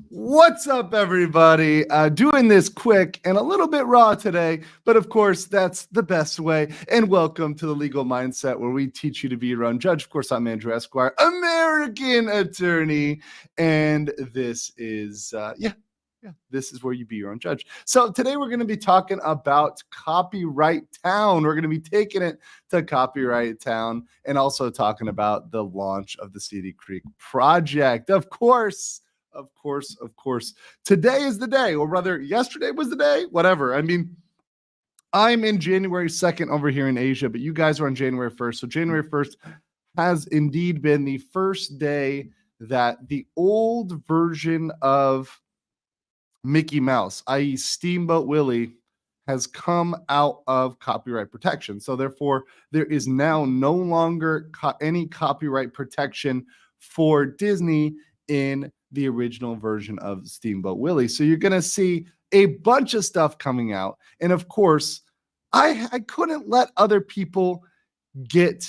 What's up, everybody? Doing this quick and a little bit raw today, but of course, that's the best way. And welcome to the Legal Mindset, where we teach you to be your own judge. Of course, I'm Andrew Esquire, American attorney, and this is, this is where you be your own judge. So today we're going to be talking about Copyright Town. We're going to be taking it to Copyright Town and also talking about the launch of the Seedy Creek project. Of course. Today is the day, or rather, yesterday was the day, whatever. I mean, I'm in January 2nd over here in Asia, but you guys are on January 1st. So January 1st has indeed been the first day that the old version of Mickey Mouse, i.e. Steamboat Willie, has come out of copyright protection. So therefore, there is now no longer any copyright protection for Disney in the original version of Steamboat Willie. So you're going to see a bunch of stuff coming out. And of course, I couldn't let other people get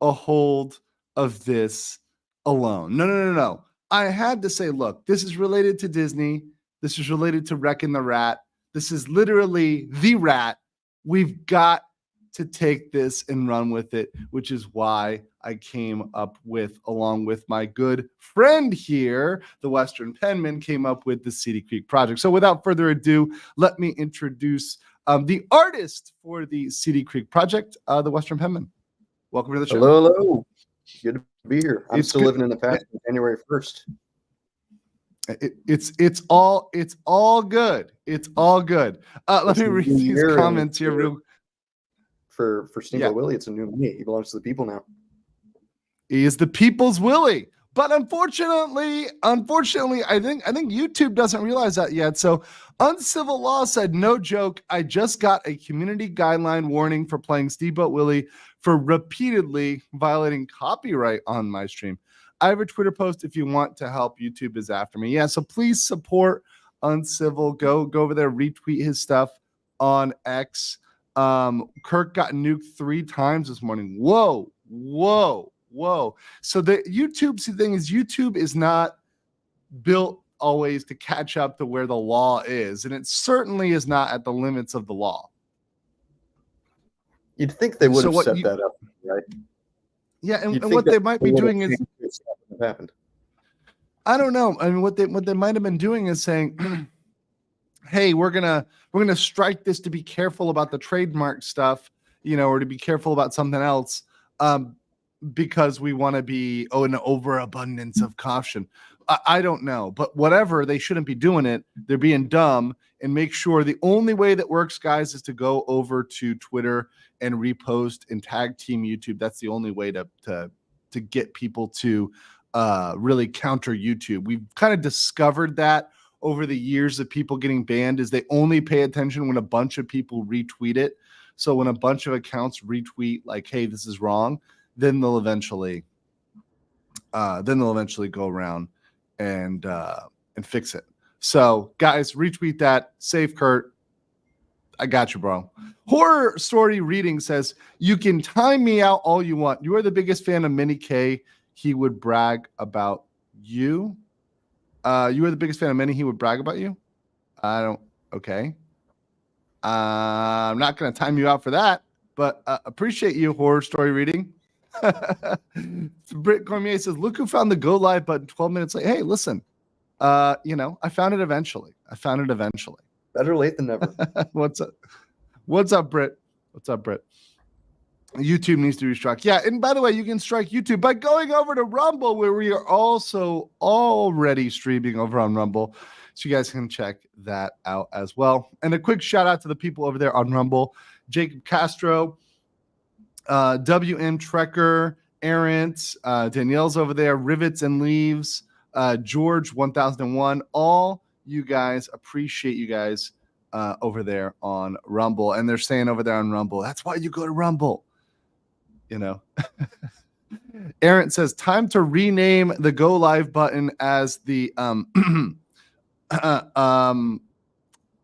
a hold of this alone. No. I had to say, look, this is related to Disney. This is related to Wrecking the Rat. This is literally the rat. We've got to take this and run with it, which is why I came up with, along with my good friend here, the Western Penman, came up with the Seedy Creek project. So without further ado, let me introduce the artist for the Seedy Creek project, the Western Penman. Welcome to the show. Hello. Good to be here. I'm still living in the past, January 1st. It's all good. It's all good. Let me read these comments here real quick. For Steamboat Willie, it's a new me. He belongs to the people now. He is the people's Willie. But unfortunately, I think YouTube doesn't realize that yet. So Uncivil Law said, no joke, I just got a community guideline warning for playing Steamboat Willie for repeatedly violating copyright on my stream. I have a Twitter post if you want to help. YouTube is after me. Yeah, so please support Uncivil. Go over there, retweet his stuff on X. Kirk got nuked 3 times this morning. Whoa. So the YouTube's thing is, YouTube is not built always to catch up to where the law is, and it certainly is not at the limits of the law. You'd think they would have set that up, right? Yeah, and what they might be doing is happened. I don't know. I mean, what they might have been doing is saying, hey, we're gonna strike this to be careful about the trademark stuff, or to be careful about something else, because we want to be an overabundance of caution. I don't know, but whatever, they shouldn't be doing it. They're being dumb. And make sure the only way that works, guys, is to go over to Twitter and repost and tag Team YouTube. That's the only way to get people to really counter YouTube. We've kind of discovered that over the years of people getting banned is they only pay attention when a bunch of people retweet it. So when a bunch of accounts retweet like, hey, this is wrong, then they'll eventually go around and fix it. So guys, retweet that. Save Kurt. I got you, bro. Horror Story Reading says, you can time me out all you want. You are the biggest fan of Minnie K. He would brag about you. You are the biggest fan of Minnie. He would brag about you. Okay. I'm not going to time you out for that, but appreciate you, Horror Story Reading. Britt Cormier says, look who found the go live button 12 minutes late. Hey, listen, I found it eventually. Better late than never. What's up, Britt? YouTube needs to be struck. Yeah, and by the way, you can strike YouTube by going over to Rumble, where we are also already streaming over on Rumble. So you guys can check that out as well. And a quick shout out to the people over there on Rumble: Jacob Castro, WM Trekker, Errant, Danielle's over there, Rivets and Leaves, George 1001. All you guys, appreciate you guys over there on Rumble. And they're saying over there on Rumble, that's why you go to Rumble. Errant says, time to rename the go live button as the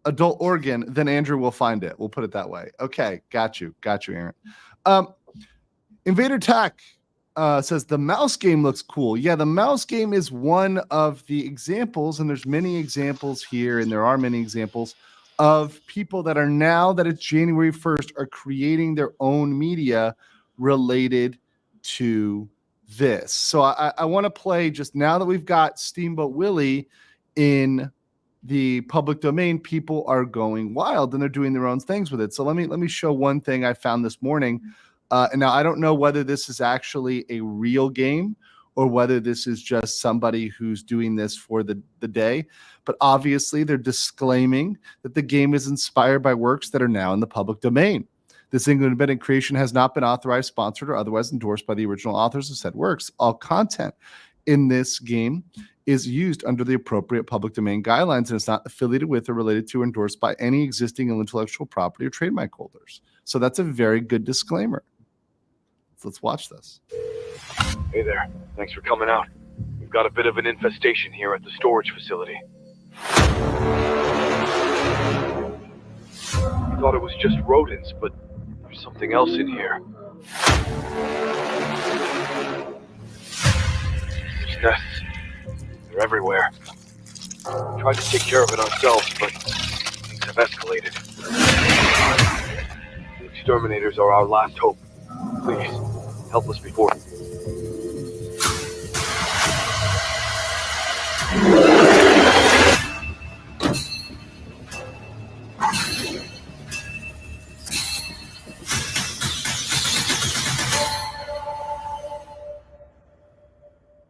adult organ, then Andrew will find it. We'll put it that way. Okay, got you, Errant. Invader Tech says the mouse game looks cool. Yeah, the mouse game is one of the examples, and there's many examples here, and there are many examples of people that are, now that it's January 1st, are creating their own media related to this. So I want to play, just now that we've got Steamboat Willie in the public domain, people are going wild and they're doing their own things with it. So let me show one thing I found this morning. And now I don't know whether this is actually a real game or whether this is just somebody who's doing this for the day. But obviously they're disclaiming that the game is inspired by works that are now in the public domain. This independent creation has not been authorized, sponsored, or otherwise endorsed by the original authors of said works. All content in this game is used under the appropriate public domain guidelines and is not affiliated with or related to or endorsed by any existing intellectual property or trademark holders. So that's a very good disclaimer. So let's watch this. Hey there. Thanks for coming out. We've got a bit of an infestation here at the storage facility. We thought it was just rodents, but there's something else in here. There's nests. They're everywhere. We tried to take care of it ourselves, but things have escalated. The exterminators are our last hope. Please, help us before.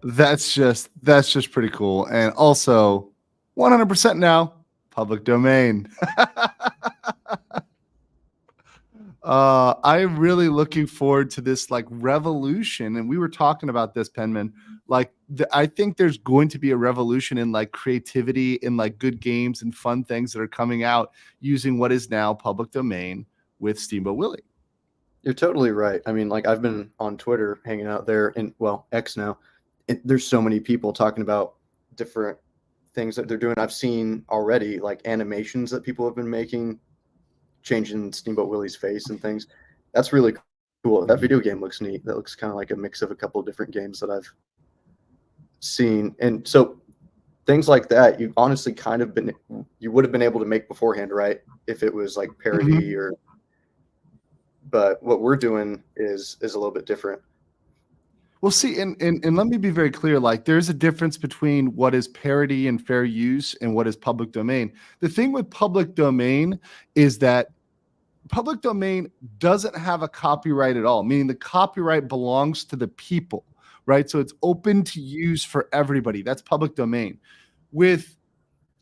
That's just pretty cool. And also 100% now public domain. I'm really looking forward to this like revolution. And we were talking about this, Penman. Like, I think there's going to be a revolution in like creativity, in like good games and fun things that are coming out using what is now public domain with Steamboat Willie. You're totally right. I mean, like, I've been on Twitter hanging out there, and well, X now. There's so many people talking about different things that they're doing. I've seen already like animations that people have been making, changing Steamboat Willie's face and things. That's really cool. That video game looks neat. That looks kind of like a mix of a couple of different games that I've seen. And so things like that, you honestly you would have been able to make beforehand, right? If it was like parody but what we're doing is a little bit different. Well, see, and let me be very clear, like there's a difference between what is parody and fair use and what is public domain. The thing with public domain is that public domain doesn't have a copyright at all, meaning the copyright belongs to the people, right? So it's open to use for everybody. That's public domain. With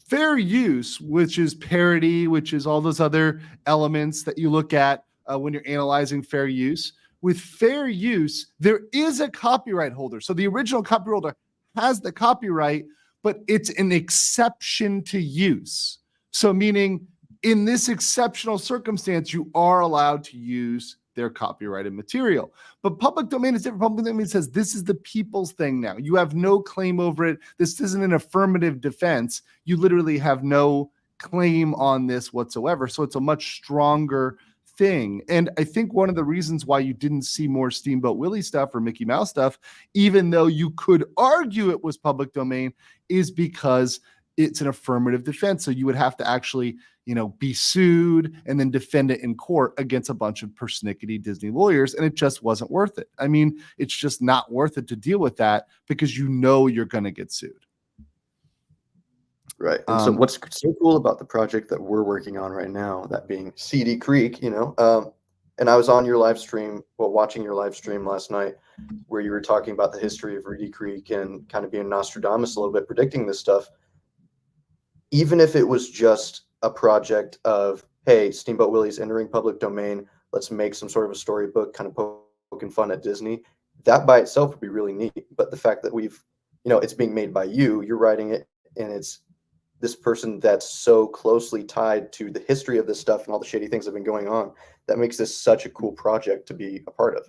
fair use, which is parody, which is all those other elements that you look at when you're analyzing fair use, with fair use, there is a copyright holder. So the original copyright holder has the copyright, but it's an exception to use. So meaning in this exceptional circumstance, you are allowed to use their copyrighted material. But public domain is different. Public domain says this is the people's thing now. You have no claim over it. This isn't an affirmative defense. You literally have no claim on this whatsoever. So it's a much stronger thing. And I think one of the reasons why you didn't see more Steamboat Willie stuff or Mickey Mouse stuff, even though you could argue it was public domain, is because it's an affirmative defense. So you would have to actually, be sued and then defend it in court against a bunch of persnickety Disney lawyers. And it just wasn't worth it. I mean, it's just not worth it to deal with that because you're going to get sued. Right. And so what's so cool about the project that we're working on right now, that being Seedy Creek, and I was on your live stream, watching your live stream last night, where you were talking about the history of Reedy Creek and kind of being Nostradamus a little bit, predicting this stuff. Even if it was just a project of, hey, Steamboat Willie's entering public domain, let's make some sort of a storybook, kind of poking fun at Disney, that by itself would be really neat. But the fact that it's being made by you're writing it, and it's this person that's so closely tied to the history of this stuff and all the shady things that have been going on, that makes this such a cool project to be a part of.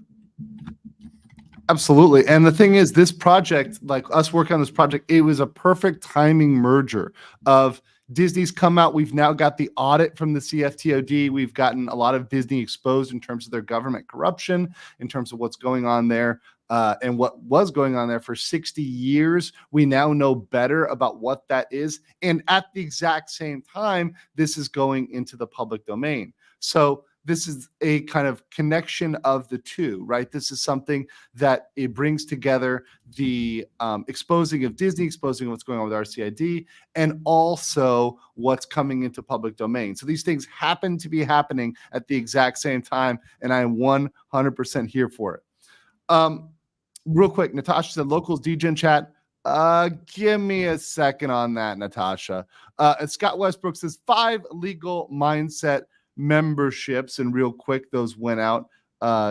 Absolutely. And the thing is, this project, like us working on this project, it was a perfect timing merger of, Disney's come out. We've now got the audit from the CFTOD. We've gotten a lot of Disney exposed in terms of their government corruption, in terms of what's going on there. And what was going on there for 60 years. We now know better about what that is. And at the exact same time, this is going into the public domain. So this is a kind of connection of the two, right? This is something that it brings together the exposing of Disney, exposing what's going on with RCID, and also what's coming into public domain. So these things happen to be happening at the exact same time, and I am 100% here for it. Real quick, Natasha said, locals DGen chat. Give me a second on that, Natasha. And Scott Westbrook says 5 legal mindset memberships. And real quick, those went out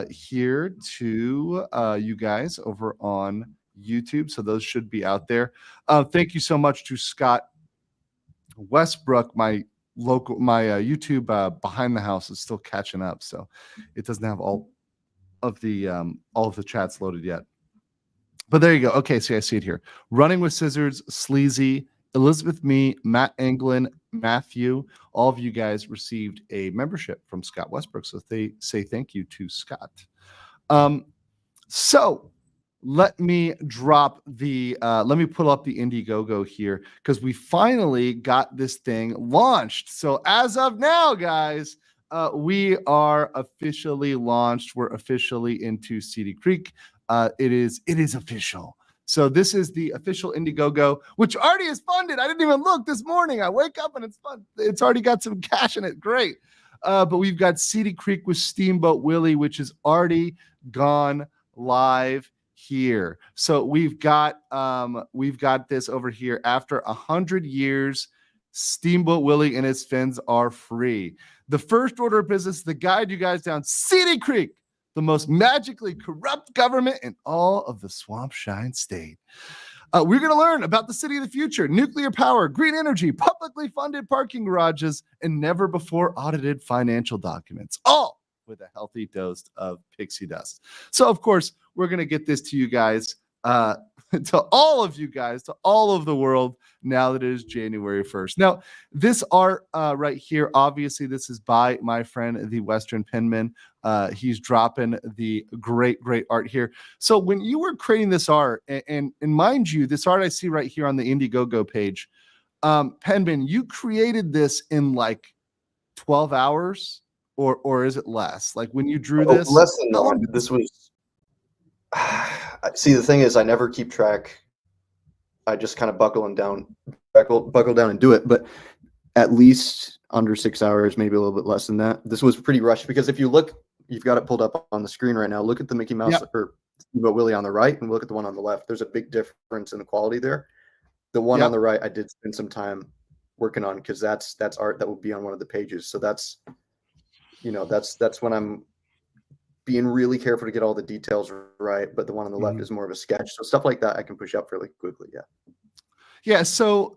here to you guys over on YouTube. So those should be out there. Thank you so much to Scott Westbrook. My YouTube behind the house is still catching up. So it doesn't have all of the chats loaded yet. But there you go. Okay, so I see it here. Running with Scissors, Sleazy, Elizabeth Me, Matt Anglin, Matthew, all of you guys received a membership from Scott Westbrook. So they say thank you to Scott. So let me drop the, let me pull up the IndieGoGo here because we finally got this thing launched. So as of now, guys, we are officially launched. We're officially into Seedy Creek. It is official. So this is the official IndieGoGo, which already is funded. I didn't even look this morning. I wake up and it's fun. It's already got some cash in it. Great. But we've got Seedy Creek with Steamboat Willie, which has already gone live here. So we've got this over here. After 100 years, Steamboat Willie and his fins are free. The first order of business, the guide you guys down Seedy Creek, the most magically corrupt government in all of the Swampshine State. We're going to learn about the city of the future, nuclear power, green energy, publicly funded parking garages, and never before audited financial documents, all with a healthy dose of pixie dust. So, of course, we're going to get this to you guys, to all of you guys, to all of the world, now that it is January 1st. Now, this art right here, obviously, this is by my friend, the Western Penman. He's dropping the great art here. So when you were creating this art, and mind you, this art I see right here on the IndieGoGo page, Penman, you created this in like 12 hours, or is it less? Like when you drew this? Less than that. This was... See, the thing is, I never keep track. I just kind of buckle down and do it. But at least under 6 hours, maybe a little bit less than that. This was pretty rushed because if you look, you've got it pulled up on the screen right now. Look at the Mickey Mouse or Steamboat Willie on the right, and look at the one on the left. There's a big difference in the quality there. The one on the right, I did spend some time working on because that's art that will be on one of the pages. So that's when I'm being really careful to get all the details right, but the one on the left is more of a sketch. So stuff like that I can push up fairly quickly. Yeah. So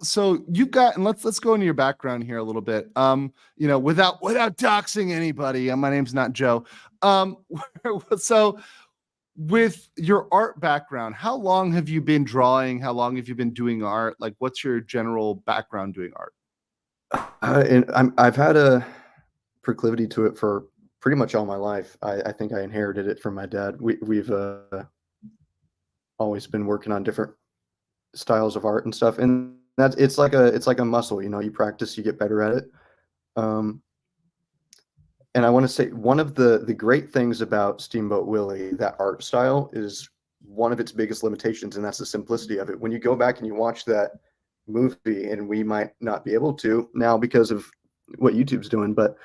you've got, and let's go into your background here a little bit. Without doxing anybody, my name's not Joe. So with your art background, how long have you been drawing? How long have you been doing art? Like, what's your general background doing art? And I've had a proclivity to it for pretty much all my life. I think I inherited it from my dad. We've always been working on different styles of art and stuff, and it's like a muscle. You practice, you get better at it. And I want to say one of the great things about Steamboat Willie, that art style, is one of its biggest limitations, and that's the simplicity of it. When you go back and you watch that movie, and we might not be able to now because of what YouTube's doing, but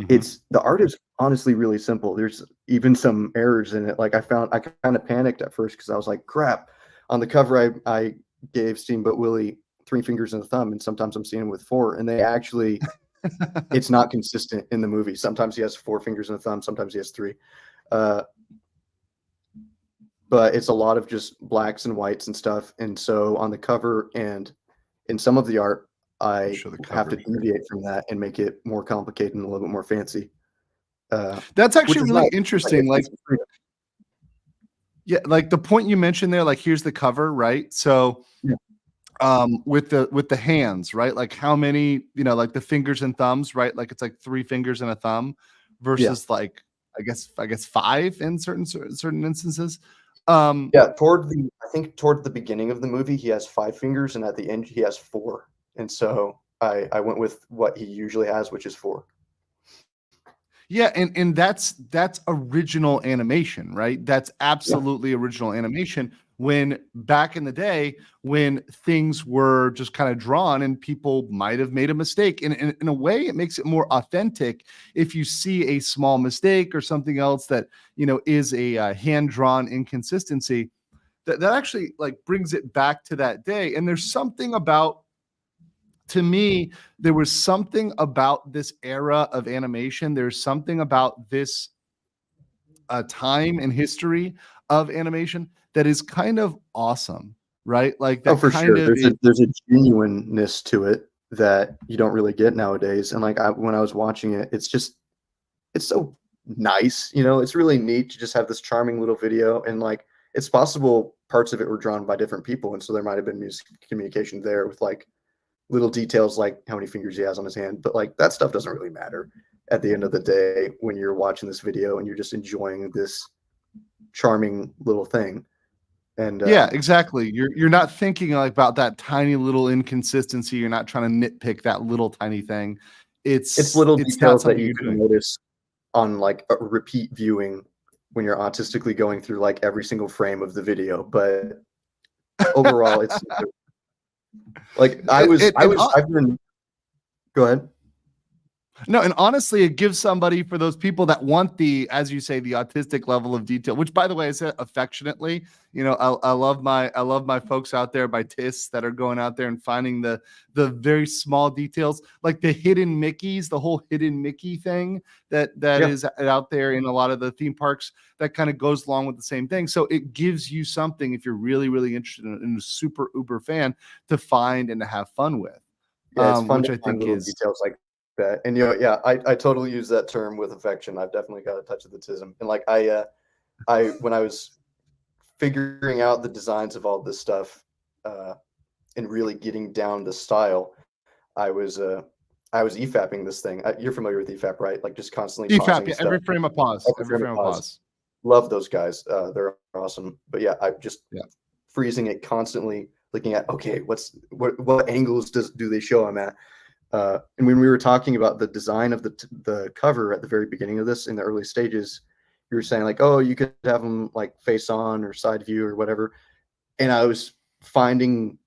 the art is honestly really simple. There's even some errors in it. Like I kind of panicked at first because I was like, crap. On the cover, I gave Steamboat Willie 3 fingers and a thumb, and sometimes I'm seeing him with 4, and they actually, it's not consistent in the movie. Sometimes he has 4 fingers and a thumb, sometimes he has 3. But it's a lot of just blacks and whites and stuff. And so on the cover and in some of the art, I have to deviate from that and make it more complicated and a little bit more fancy. That's actually really interesting. Like the point you mentioned there, like here's the cover, right? So with the hands, right? Like how many, like the fingers and thumbs, right? Like it's like 3 fingers and a thumb versus like I guess 5 in certain instances. Yeah, I think toward the beginning of the movie, he has 5 fingers, and at the end, he has 4. And so I went with what he usually has, which is 4. Yeah, and that's original animation, right? That's absolutely original animation. When back in the day, when things were just kind of drawn and people might have made a mistake, and in a way, it makes it more authentic if you see a small mistake or something else that is a hand-drawn inconsistency. That actually like brings it back to that day. And there's something about, to me, there was something about this era of animation. There's something about this time in history of animation that is kind of awesome, right? Like that for kind sure. of There's a genuineness to it that you don't really get nowadays. And like when I was watching it, it's so nice. It's really neat to just have this charming little video, and like it's possible parts of it were drawn by different people, and so there might have been miscommunication there with like little details like how many fingers he has on his hand, but like that stuff doesn't really matter at the end of the day when you're watching this video and you're just enjoying this charming little thing. And yeah, exactly. You're not thinking like about that tiny little inconsistency. You're not trying to nitpick that little tiny thing. it's little not details that something you you're can doing. notice on like a repeat viewing when you're autistically going through like every single frame of the video. But overall, it's like I've been. Go ahead. No, and honestly, it gives somebody, for those people that want the, as you say, the autistic level of detail, which by the way, I say affectionately, I love my folks out there, my TIS that are going out there and finding the very small details, like the hidden Mickeys, the whole hidden Mickey thing that is out there in a lot of the theme parks that kind of goes along with the same thing. So it gives you something, if you're really, really interested in a super uber fan, to find and to have fun with. Yeah, it's fun which to I find think little is details like that. And I totally use that term with affection. I've definitely got a touch of autism. And like I when I was figuring out the designs of all this stuff and really getting down the style, I was EFAPing this thing. You're familiar with EFAP, right? Like just constantly EFAP, pausing yeah, stuff. every frame of pause. Every frame of pause. Love those guys. They're awesome. But yeah, I just freezing it constantly, looking at okay, what angles do they show I'm at? And when we were talking about the design of the cover at the very beginning of this, in the early stages, you were saying like, oh, you could have them like face on or side view or whatever. And I was finding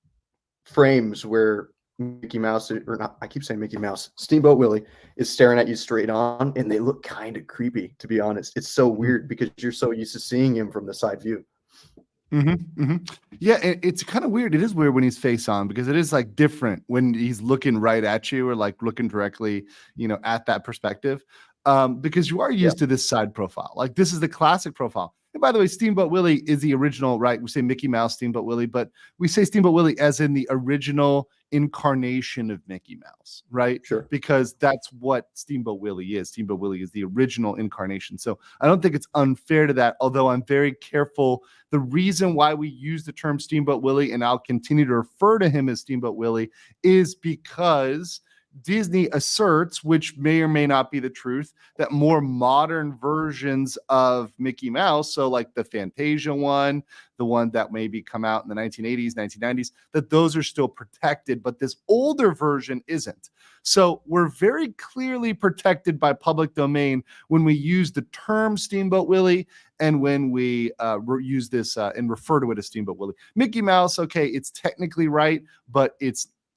frames where Mickey Mouse, or not, I keep saying Mickey Mouse, Steamboat Willie is staring at you straight on, and they look kind of creepy, to be honest. It's so weird because you're so used to seeing him from the side view. Yeah, it's kind of weird. It is weird when he's face on, because it is like different when he's looking right at you or like looking directly, at that perspective. Because you are used to this side profile. Like this is the classic profile. And by the way, Steamboat Willie is the original, right? We say Mickey Mouse, Steamboat Willie, but we say Steamboat Willie as in the original incarnation of Mickey Mouse, right? Sure. Because that's what Steamboat Willie is. Steamboat Willie is the original incarnation. So I don't think it's unfair to that, although I'm very careful. The reason why we use the term Steamboat Willie, and I'll continue to refer to him as Steamboat Willie, is because Disney asserts, which may or may not be the truth, that more modern versions of Mickey Mouse, so like the Fantasia one, the one that maybe come out in the 1980s, 1990s, that those are still protected, but this older version isn't. So we're very clearly protected by public domain when we use the term Steamboat Willie and when we use this and refer to it as Steamboat Willie. Mickey Mouse, okay, it's technically right, but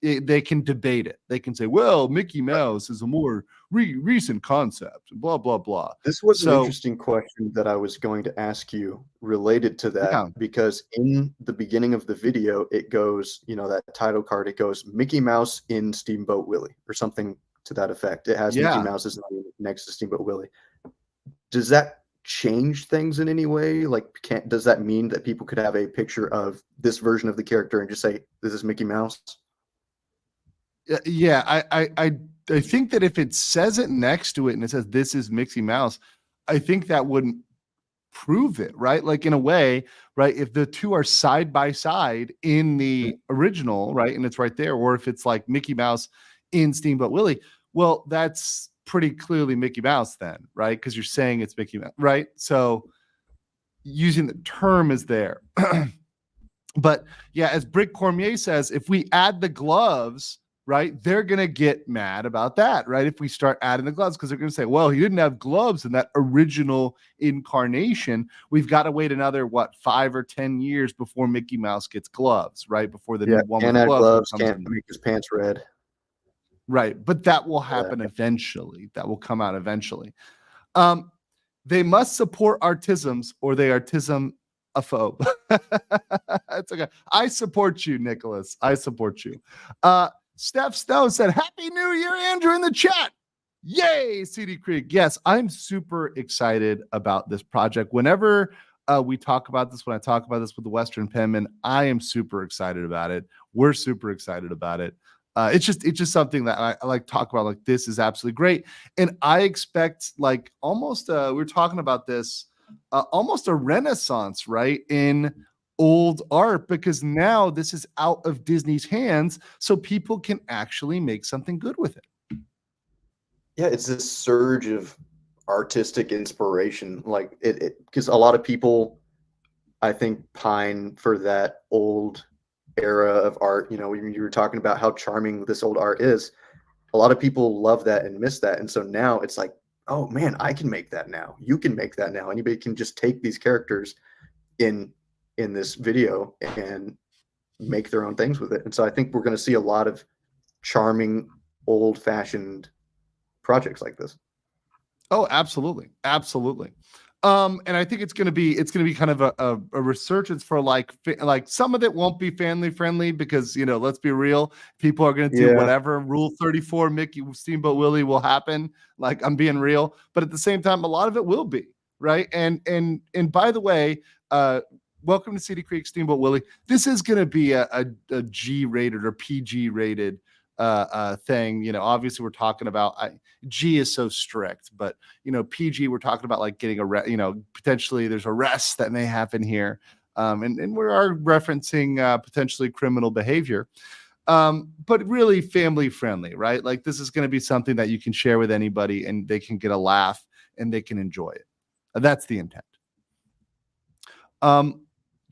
they can debate it. They can say, well, Mickey Mouse is a more recent concept, blah, blah, blah. This was an interesting question that I was going to ask you related to that, because in the beginning of the video, it goes, that title card, it goes Mickey Mouse in Steamboat Willie or something to that effect. It has Mickey Mouse's name next to Steamboat Willie. Does that change things in any way? Like, does that mean that people could have a picture of this version of the character and just say, this is Mickey Mouse? Yeah, I think that if it says it next to it and it says this is Mickey Mouse, I think that wouldn't prove it, right? Like in a way, right? If the two are side by side in the original, right, and it's right there, or if it's like Mickey Mouse in Steamboat Willie, well, that's pretty clearly Mickey Mouse then, right? Because you're saying it's Mickey Mouse, right? So using the term is there. But yeah, as Brick Cormier says, if we add the gloves, right, they're going to get mad about that, right? If we start adding the gloves, because they're going to say, well, he didn't have gloves in that original incarnation. We've got to wait another, 5 or 10 years before Mickey Mouse gets gloves, right? Before the new one can't with add gloves, comes can't in. make his pants red. Right. But that will happen eventually. That will come out eventually. They must support artisms or they artism a phobe. It's okay. I support you, Nicholas. I support you. Steph Snow said, Happy New Year, Andrew, in the chat. Yay, Seedy Creek. Yes, I'm super excited about this project. Whenever we talk about this, when I talk about this with the Western Penman, I am super excited about it. We're super excited about it. It's just something that I like talk about. Like, this is absolutely great. And I expect like almost, we were talking about this, almost a renaissance, right, in old art, because now this is out of Disney's hands, so people can actually make something good with it. Yeah, it's this surge of artistic inspiration, like it because a lot of people, I think, pine for that old era of art. You know, you were talking about how charming this old art is. A lot of people love that and miss that, and so now it's like, oh man, I can make that now. You can make that now. Anybody can just take these characters in this video and make their own things with it. And so I think we're going to see a lot of charming, old-fashioned projects like this. Oh, absolutely, absolutely. And I think it's going to be kind of a resurgence for like some of it won't be family friendly because, you know, let's be real, people are going to do whatever Rule 34 Mickey Steamboat Willie will happen. Like, I'm being real, but at the same time, a lot of it will be, right. And by the way, welcome to Seedy Creek Steamboat Willie. This is going to be a G rated or PG rated thing. You know, obviously we're talking about G is so strict, but you know, PG, we're talking about like getting potentially there's arrests that may happen here. And we are referencing potentially criminal behavior. But really family friendly, right? Like, this is going to be something that you can share with anybody and they can get a laugh and they can enjoy it. That's the intent.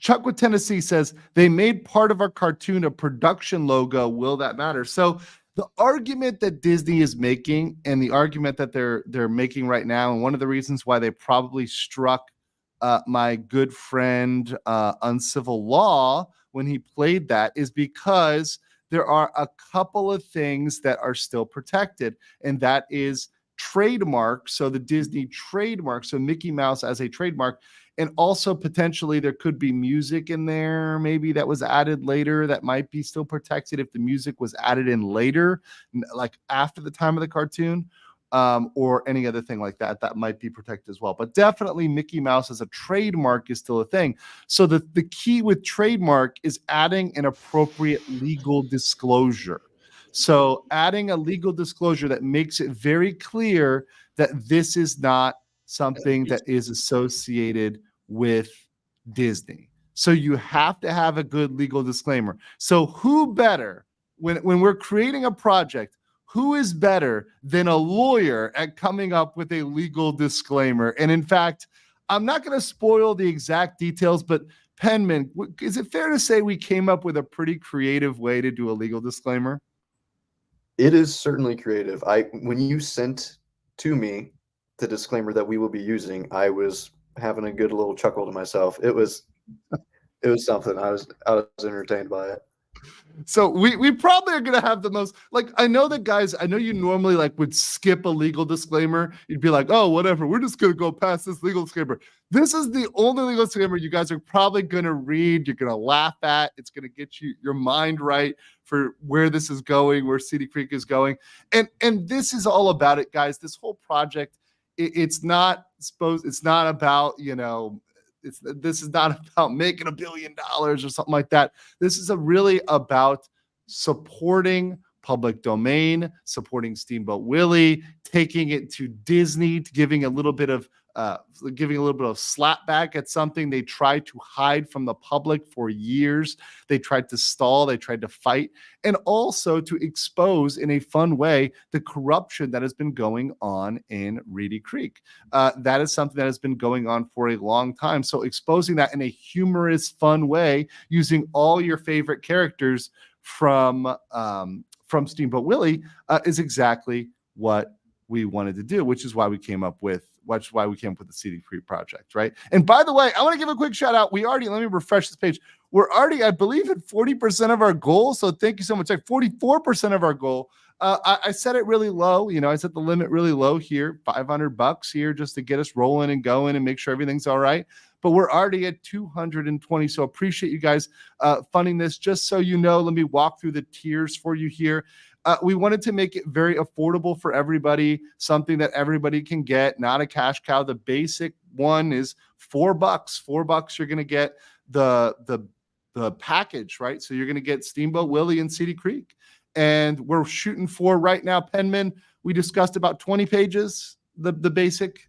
Chuck with Tennessee says, they made part of our cartoon a production logo. Will that matter? So the argument that Disney is making and the argument that they're making right now, and one of the reasons why they probably struck my good friend Uncivil Law when he played that, is because there are a couple of things that are still protected, and that is trademark. So the Disney trademark, so Mickey Mouse as a trademark. And also potentially there could be music in there, maybe that was added later that might be still protected if the music was added in later, like after the time of the cartoon, or any other thing like that, that might be protected as well. But definitely Mickey Mouse as a trademark is still a thing. So the key with trademark is adding an appropriate legal disclosure. So adding a legal disclosure that makes it very clear that this is not something that is associated with Disney. So you have to have a good legal disclaimer. So who better, when we're creating a project, who is better than a lawyer at coming up with a legal disclaimer? And in fact, I'm not going to spoil the exact details, but Penman, is it fair to say we came up with a pretty creative way to do a legal disclaimer? It is certainly creative. When you sent to me the disclaimer that we will be using, I was having a good little chuckle to myself. It was something. I was entertained by it. So we probably are going to have the most, like, I know that guys, I know you normally like would skip a legal disclaimer. You'd be like, oh, whatever, we're just going to go past this legal disclaimer. This is the only legal disclaimer you guys are probably going to read. You're going to laugh at. It's going to get your mind right for where this is going, where Seedy Creek is going. And this is all about it, guys. This whole project, it's not about, you know, this is not about making $1 billion or something like that. This is really about supporting public domain, supporting Steamboat Willie, taking it to Disney, giving a little bit of giving a little bit of slap back at something they tried to hide from the public for years. They tried to stall, they tried to fight, and also to expose in a fun way the corruption that has been going on in Reedy Creek. That is something that has been going on for a long time. So exposing that in a humorous, fun way, using all your favorite characters from Steamboat Willie is exactly what we wanted to do, which is why we came up with the Seedy Creek project, right? And by the way, I want to give a quick shout out. Let me refresh this page. We're already, I believe, at 40% of our goal. So thank you so much. Like 44% of our goal. I set it really low. I set the limit really low here, $500 here, just to get us rolling and going and make sure everything's all right. But we're already at 220. So appreciate you guys funding this. Just so you know, let me walk through the tiers for you here. We wanted to make it very affordable for everybody, something that everybody can get, not a cash cow. The basic one is $4. $4, you're going to get the package, right? So you're going to get Steamboat Willie and Seedy Creek. And we're shooting for right now, Penman, we discussed about 20 pages, the basic.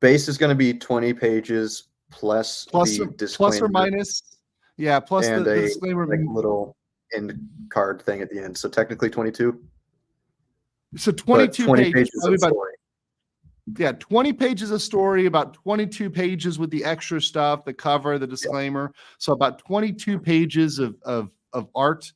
Base is going to be 20 pages plus the disclaimer. Plus or minus. Yeah, plus and the a disclaimer. Little end card thing at the end. So technically 22. So 22 pages of story. Yeah, 20 pages of story, about 22 pages with the extra stuff, the cover, the disclaimer. Yeah. So about 22 pages of art.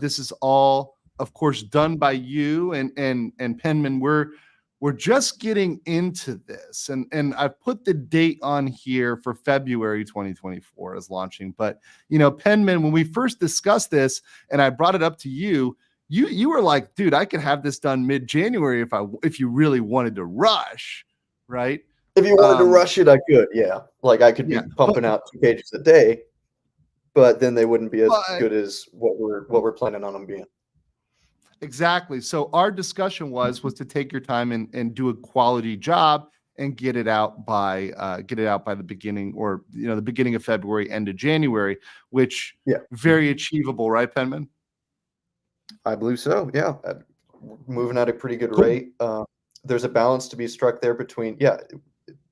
This is all, of course, done by you and Penman. We're just getting into this, and I put the date on here for February 2024 as launching. But Penman, when we first discussed this, and I brought it up to you, you were like, dude, I could have this done mid-January if you really wanted to rush, right? If you wanted to rush it, I could, yeah. Like I could be pumping out 2 pages a day, but then they wouldn't be as good as what we're planning on them being. Exactly. So our discussion was to take your time and do a quality job and get it out by the beginning, or the beginning of February, end of January, which very achievable, right, Penman? I believe so. Yeah, moving at a pretty good rate. There's a balance to be struck there between. Yeah,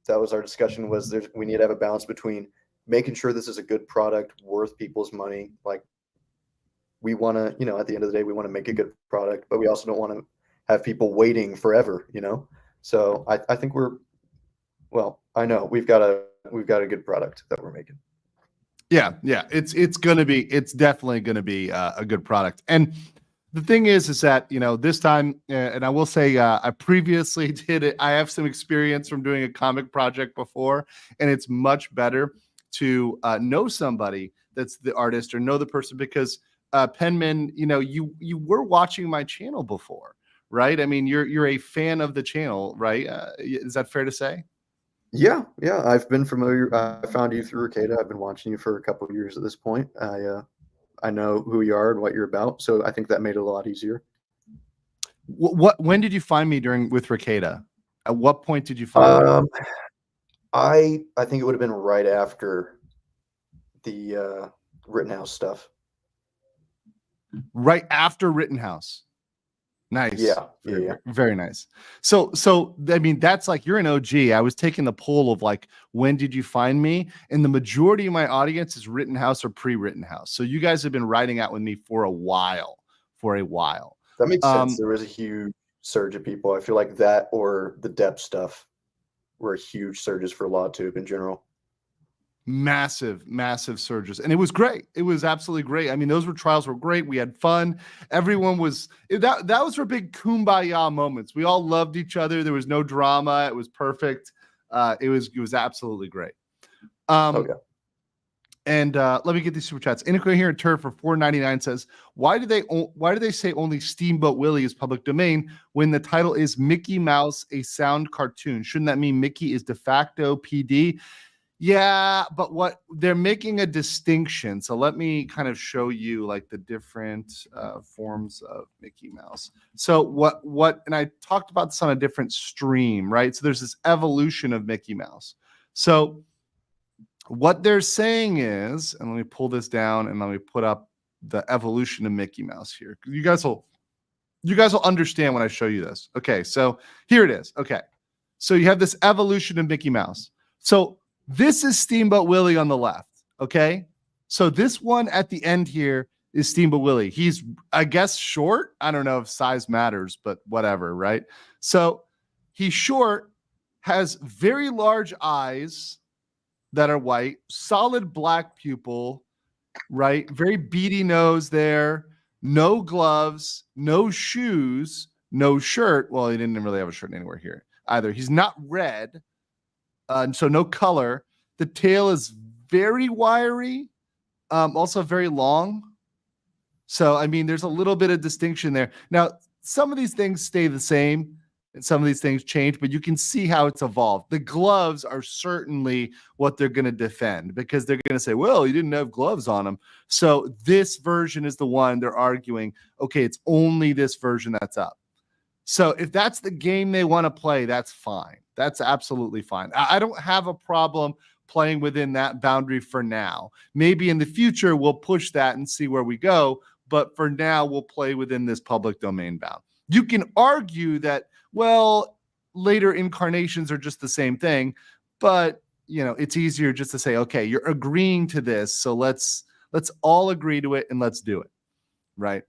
that was our discussion. We need to have a balance between making sure this is a good product worth people's money. Like we want to, at the end of the day, we want to make a good product, but we also don't want to have people waiting forever. So I think I know we've got a good product that we're making. Yeah, it's definitely gonna be a good product. And the thing is that this time, and I will say I previously did it. I have some experience from doing a comic project before, and it's much better to know somebody that's the artist or know the person, because Penman, you were watching my channel before, right? I mean, you're a fan of the channel, right? Is that fair to say? Yeah. I've been familiar. I found you through Arcada. I've been watching you for a couple of years at this point. I know who you are and what you're about, so I think that made it a lot easier. When did you find me with Arcada? At what point did you find me? I think it would have been right after the Rittenhouse stuff. Right after Rittenhouse. Nice. Yeah. Very nice. So I mean, that's like, you're an OG. I was taking the poll of like, when did you find me? And the majority of my audience is Rittenhouse or pre-Rittenhouse. So you guys have been riding out with me for a while. That makes sense. There was a huge surge of people. I feel like that or the depth stuff were huge surges for LawTube in general. Massive surges, and it was great. It was absolutely great. I mean, those trials were great. We had fun. Everyone was that was our big kumbaya moments. We all loved each other. There was no drama. It was perfect. It was absolutely great. Okay. And let me get these super chats. Incoherent Turf for $4.99 says, why do they say only Steamboat Willie is public domain when the title is Mickey Mouse, a sound cartoon? Shouldn't that mean Mickey is de facto PD? Yeah, but what they're making a distinction. So let me kind of show you like the different forms of Mickey Mouse. So what, and I talked about this on a different stream, right? So there's this evolution of Mickey Mouse. So what they're saying is, and let me pull this down and let me put up the evolution of Mickey Mouse here. You guys will understand when I show you this. Okay, so here it is. Okay. So you have this evolution of Mickey Mouse. So this is Steamboat Willie on the left. Okay. So this one at the end here is Steamboat Willie. He's, I guess, short. I don't know if size matters, but whatever, right? So he's short, has very large eyes that are white, solid black pupil, right? Very beady nose there, no gloves, no shoes, no shirt. Well, he didn't really have a shirt anywhere here either. He's not red, so no color. The tail is very wiry, also very long. So, I mean, there's a little bit of distinction there. Now, some of these things stay the same and some of these things change, but you can see how it's evolved. The gloves are certainly what they're going to defend because they're going to say, well, he didn't have gloves on him. So this version is the one they're arguing, okay, it's only this version that's up. So if that's the game they want to play, that's fine. That's absolutely fine. I don't have a problem playing within that boundary for now. Maybe in the future, we'll push that and see where we go. But for now, we'll play within this public domain bound. You can argue that, well, later incarnations are just the same thing, but it's easier just to say, okay, you're agreeing to this, so let's all agree to it and let's do it, right?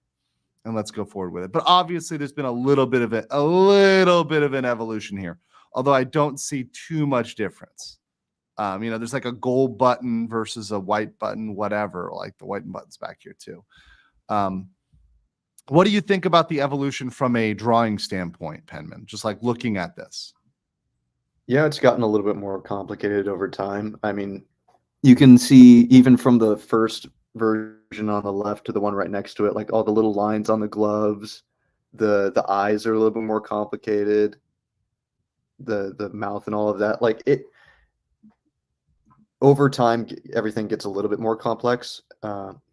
And let's go forward with it. But obviously, there's been a little bit of an evolution here, although I don't see too much difference. There's like a gold button versus a white button, whatever. Like the white button's back here too. What do you think about the evolution from a drawing standpoint, Penman? Just like looking at this. Yeah, it's gotten a little bit more complicated over time. I mean, you can see even from the first version on the left to the one right next to it, like all the little lines on the gloves, the eyes are a little bit more complicated, the mouth and all of that. Like it, over time, everything gets a little bit more complex.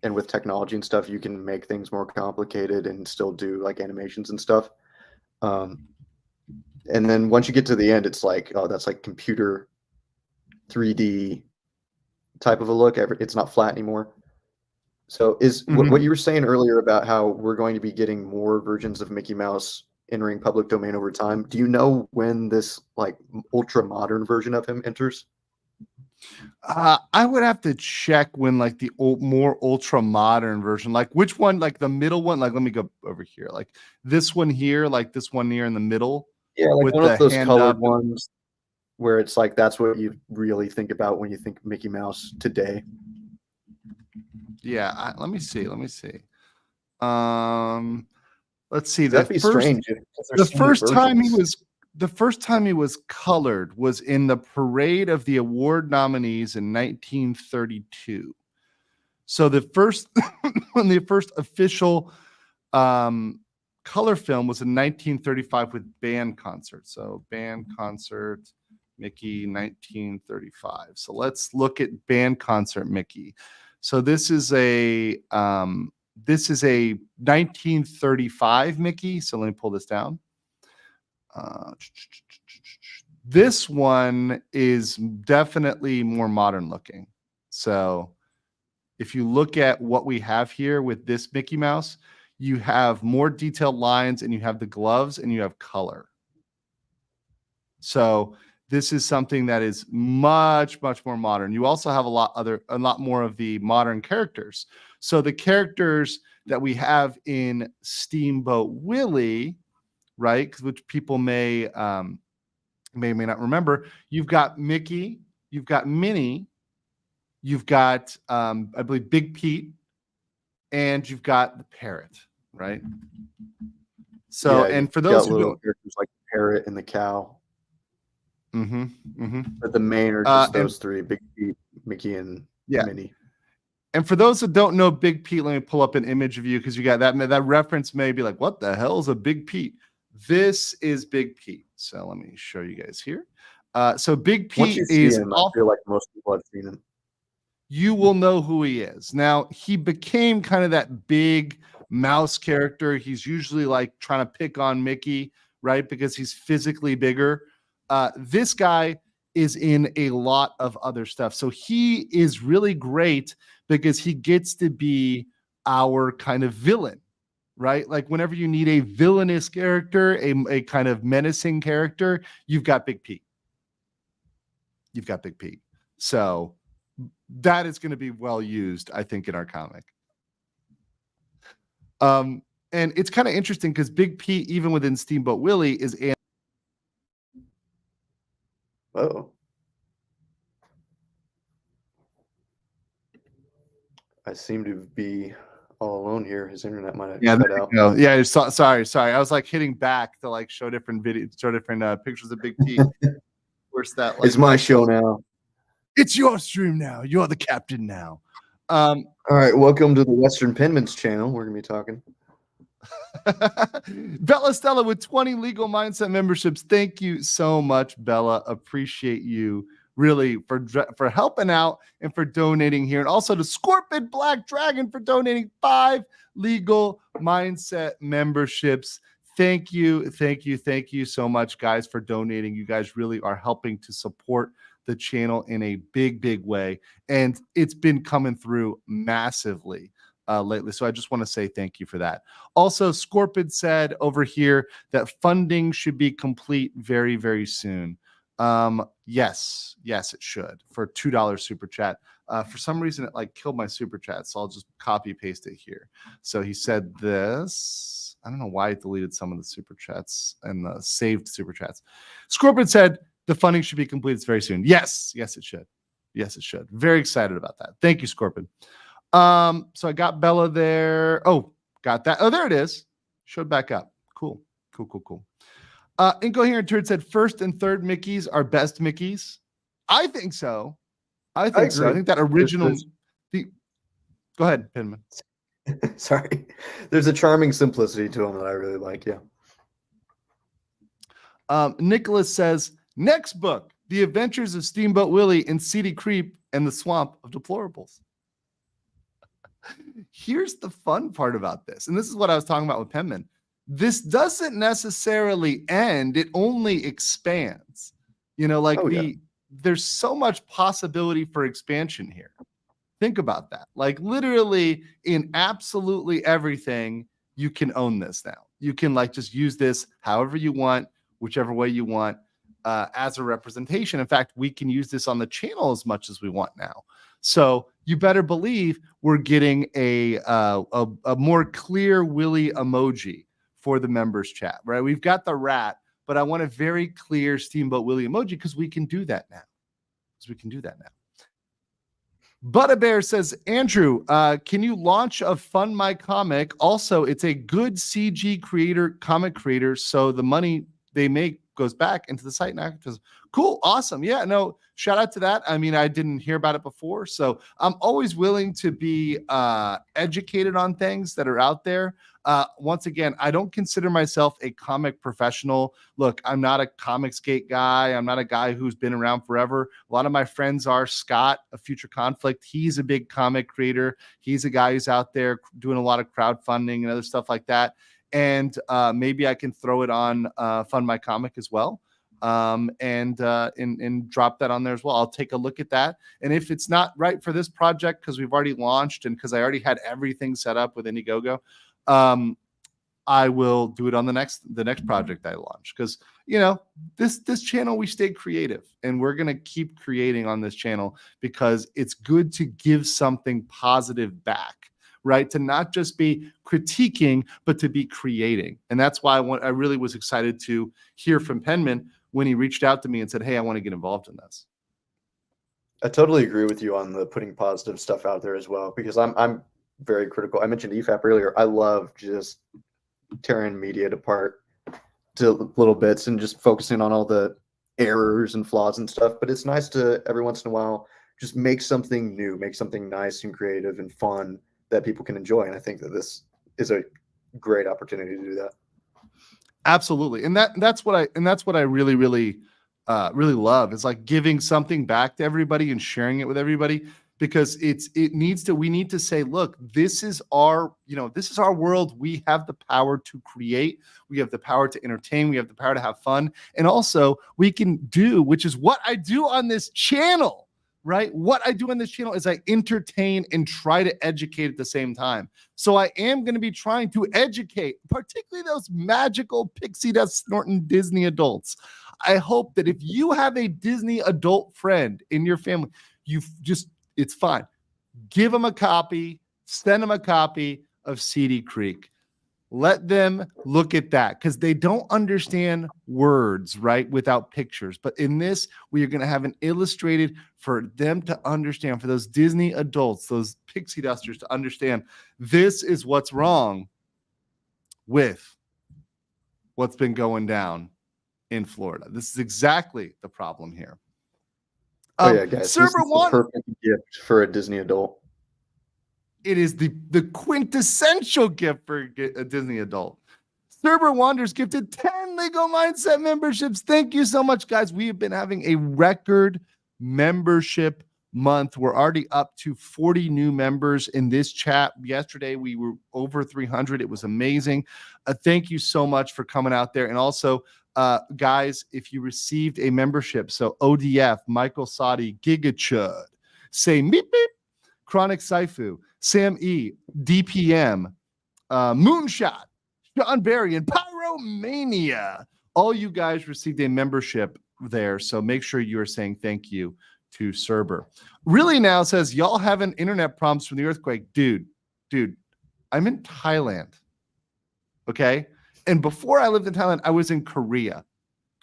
And with technology and stuff, you can make things more complicated and still do like animations and stuff. And then once you get to the end, it's like, oh, that's like computer 3D type of a look. It's not flat anymore. So what you were saying earlier about how we're going to be getting more versions of Mickey Mouse entering public domain over time. Do you know when this like ultra modern version of him enters? I would have to check when like the more ultra modern version, like which one, like the middle one, like let me go over here, like this one here, like this one here in the middle. Yeah, like with one of those colored up ones where it's like that's what you really think about when you think Mickey Mouse today. Yeah, let me see. Let's see. That'd be strange. The first time he was colored was in the parade of the award nominees in 1932. So the first official color film was in 1935 with band concert. So band concert Mickey 1935. So let's look at band concert Mickey. So this is a 1935 Mickey. So let me pull this down. This one is definitely more modern looking. So if you look at what we have here with this Mickey Mouse, you have more detailed lines and you have the gloves and you have color. So this is something that is much, much more modern. You also have a lot more of the modern characters. So the characters that we have in Steamboat Willie, right, which people may not remember, you've got Mickey, you've got Minnie, you've got I believe Big Pete, and you've got the parrot, right? So, yeah, and for those who don't, characters like the parrot and the cow. Mm-hmm. But the main are just those three: Big Pete, Mickey, and Minnie. And for those that don't know Big Pete, let me pull up an image of you because you got that reference may be like, what the hell is a Big Pete? This is Big Pete. So let me show you guys here. So Big Pete is him, I feel like most people have seen him. You will know who he is. Now, he became kind of that big mouse character. He's usually like trying to pick on Mickey, right? Because he's physically bigger. This guy is in a lot of other stuff. So he is really great because he gets to be our kind of villain, right? Like whenever you need a villainous character, a kind of menacing character, you've got Big Pete. You've got Big Pete. So that is going to be well used, I think, in our comic. And it's kind of interesting because Big Pete, even within Steamboat Willie, is Oh. I seem to be all alone here. His internet might have cut out. No, yeah, sorry. I was like hitting back to like show different videos, show different pictures of Big Pete. Where's that? Like, it's my show now. It's your stream now. You're the captain now. All right, welcome to the Western Penman's channel. We're gonna be talking. Bella Stella with 20 legal mindset memberships. Thank you so much, Bella. Appreciate you really for helping out and for donating here. And also to Scorpion Black Dragon for donating 5 legal mindset memberships. Thank you so much, guys, for donating. You guys really are helping to support the channel in a big way, and it's been coming through massively lately. So I just want to say thank you for that. Also, Scorpid said over here that funding should be complete very soon. Yes, it should, for $2 super chat. For some reason it like killed my super chat, so I'll just copy paste it here. So he said this. I don't know why it deleted some of the super chats and the saved super chats. Scorpion said the funding should be completed very soon. Yes, it should. Yes, it should. Very excited about that. Thank you, Scorpion. So I got Bella there. Oh, got that. Oh, there it is. Showed back up. Cool. Incoherent Turd said first and third Mickeys are best Mickeys. I think so. I think that original. Go ahead, Pinman. Sorry. There's a charming simplicity to them that I really like. Yeah. Nicholas says, next book, The Adventures of Steamboat Willie and Seedy Creep and the Swamp of Deplorables. Here's the fun part about this, and this is what I was talking about with Penman. This doesn't necessarily end, it only expands. There's so much possibility for expansion here. Think about that. Like literally in absolutely everything, you can own this now. You can like just use this however you want, whichever way you want, as a representation. In fact, we can use this on the channel as much as we want now. So you better believe we're getting a more clear Willie emoji for the members chat, right? We've got the rat, but I want a very clear Steamboat Willie emoji because we can do that now. Buttabear says, Andrew, can you launch a Fund My Comic? Also, it's a good CG creator, comic creator, so the money they make goes back into the site now. Cool, awesome. Yeah, no, shout out to that. I mean, I didn't hear about it before, so I'm always willing to be educated on things that are out there. Once again, I don't consider myself a comic professional. Look, I'm not a Comicsgate guy. I'm not a guy who's been around forever. A lot of my friends are. Scott, a Future Conflict, he's a big comic creator. He's a guy who's out there doing a lot of crowdfunding and other stuff like that. And maybe I can throw it on Fund My Comic as well, and drop that on there as well. I'll take a look at that. And if it's not right for this project, because we've already launched and because I already had everything set up with IndieGoGo, I will do it on the next project I launch. Because this channel, we stay creative, and we're gonna keep creating on this channel because it's good to give something positive back. Right? To not just be critiquing, but to be creating. And that's why I really was excited to hear from Penman when he reached out to me and said, hey, I want to get involved in this. I totally agree with you on the putting positive stuff out there as well, because I'm very critical. I mentioned EFAP earlier. I love just tearing media apart to little bits and just focusing on all the errors and flaws and stuff. But it's nice to every once in a while just make something new, make something nice and creative and fun that people can enjoy. And I think that this is a great opportunity to do that. Absolutely. And that's what I really love is like giving something back to everybody and sharing it with everybody, because we need to say, look, this is our world. We have the power to create. We have the power to entertain. We have the power to have fun. And also we can do, which is what I do on this channel, right? What I do on this channel is I entertain and try to educate at the same time. So I am going to be trying to educate, particularly those magical pixie dust snorting Disney adults. I hope that if you have a Disney adult friend in your family, it's fine. Give them a copy, send them a copy of Seedy Creek. Let them look at that because they don't understand words, right, without pictures. But in this, we are going to have an illustrated for them to understand, for those Disney adults, those pixie dusters to understand this is what's wrong with what's been going down in Florida. This is exactly the problem here. Oh yeah, guys, this is Server the one, perfect gift for a Disney adult. it is the quintessential gift for a Disney adult. Server Wonders gifted 10 Legal Mindset memberships. Thank you so much, guys. We have been having a record membership month. We're already up to 40 new members in this chat. Yesterday, we were over 300. It was amazing. Thank you so much for coming out there. And also, guys, if you received a membership, so ODF, Michael Sadi, Gigachud, say meep meep, Chronic Saifu, Sam E, DPM, Moonshot, John Barry, and Pyromania. All you guys received a membership there, so make sure you are saying thank you to Cerber. Really now says, y'all having internet problems from the earthquake. Dude, I'm in Thailand, okay? And before I lived in Thailand, I was in Korea.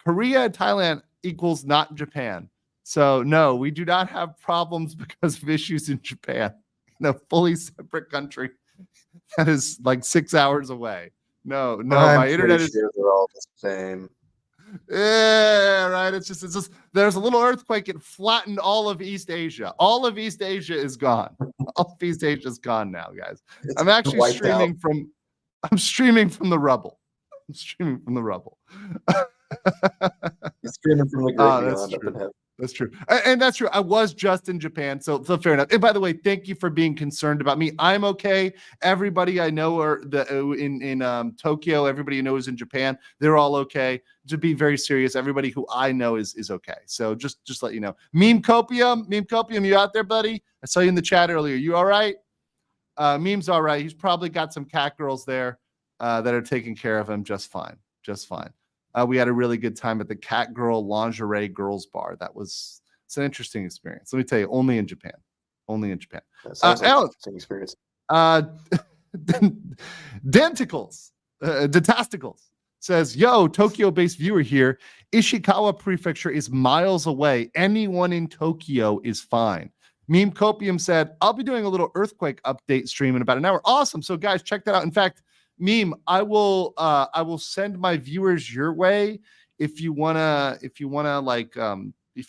Korea and Thailand equals not Japan. So no, we do not have problems because of issues in Japan, in a fully separate country that is like 6 hours away. No, my internet is. They're all the same. Yeah, right. It's just there's a little earthquake. It flattened all of East Asia. All of East Asia is gone. All of East Asia is gone now, guys. I'm actually streaming from. I'm streaming from the rubble. I'm streaming from the rubble. He's streaming from the great beyond up in heaven. That's true. And that's true. I was just in Japan, so fair enough. And by the way, thank you for being concerned about me. I'm okay. Everybody I know are in Tokyo, everybody you know is in Japan. They're all okay. To be very serious, everybody who I know is okay. So just let you know. Meme Copium, you out there, buddy? I saw you in the chat earlier. You all right? Meme's all right. He's probably got some cat girls there that are taking care of him just fine. We had a really good time at the Cat Girl Lingerie Girls Bar. It's an interesting experience. Let me tell you, only in Japan. That sounds like an interesting experience. Dentasticles says, yo, Tokyo-based viewer here. Ishikawa Prefecture is miles away. Anyone in Tokyo is fine. Meme Copium said, I'll be doing a little earthquake update stream in about an hour. Awesome. So guys, check that out. In fact, Meme, I will send my viewers your way if you wanna if you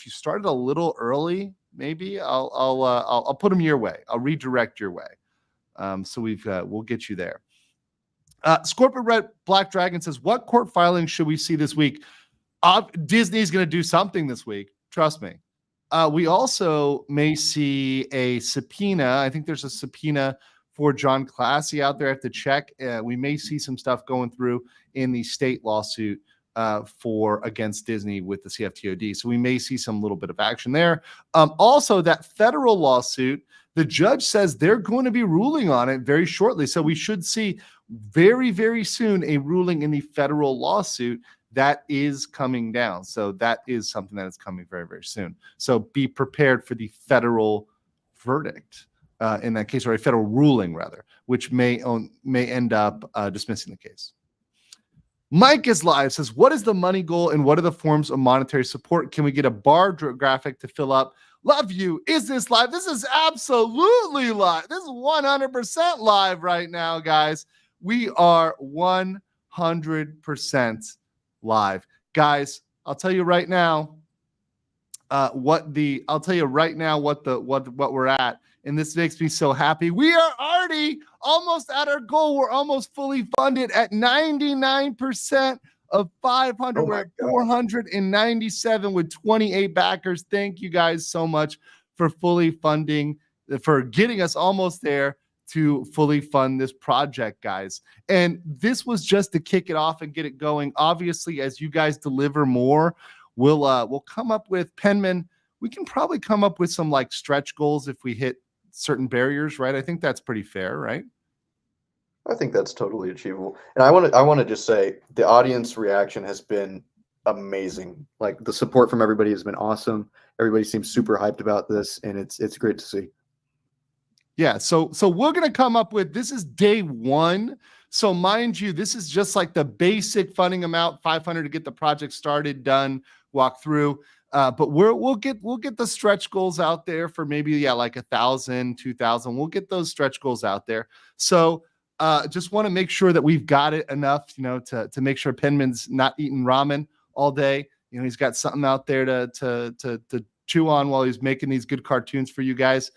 started a little early, maybe I'll put them your way. I'll redirect your way. So we'll get you there. Scorpion Red Black Dragon says, what court filing should we see this week? Disney's going to do something this week. Trust me. We also may see a subpoena. I think there's a subpoena for John Classy out there. I have to check. We may see some stuff going through in the state lawsuit against Disney with the CFTOD. So we may see some little bit of action there. Also, that federal lawsuit, the judge says they're going to be ruling on it very shortly. So we should see very, very soon a ruling in the federal lawsuit that is coming down. So that is something that is coming very, very soon. So be prepared for the federal verdict in that case, or a federal ruling rather, which may end up dismissing the case. Mike is live, says, what is the money goal and what are the forms of monetary support? Can we get a bar graphic to fill up? Love you. Is this live? This is absolutely live. This is 100% live right now, guys. We are 100% live. Guys, I'll tell you right now what we're at. And this makes me so happy. We are already almost at our goal. We're almost fully funded at 99% of 500. We're at 497 with 28 backers. Thank you guys so much for fully funding, for getting us almost there to fully fund this project, guys. And this was just to kick it off and get it going. Obviously, as you guys deliver more, we'll come up with Penman. we can probably come up with some like stretch goals if we hit certain barriers, right? I think that's pretty fair, right? I think that's totally achievable. And I want to just say the audience reaction has been amazing. Like the support from everybody has been awesome. Everybody seems super hyped about this, and it's great to see. Yeah, so we're gonna come up with, this is day one. So mind you, this is just like the basic funding amount, 500 to get the project started, done, walk through. But we'll get the stretch goals out there for maybe like 1,000, 2,000. We'll get those stretch goals out there. So just want to make sure that we've got it enough, to make sure Penman's not eating ramen all day. He's got something out there to chew on while he's making these good cartoons for you guys.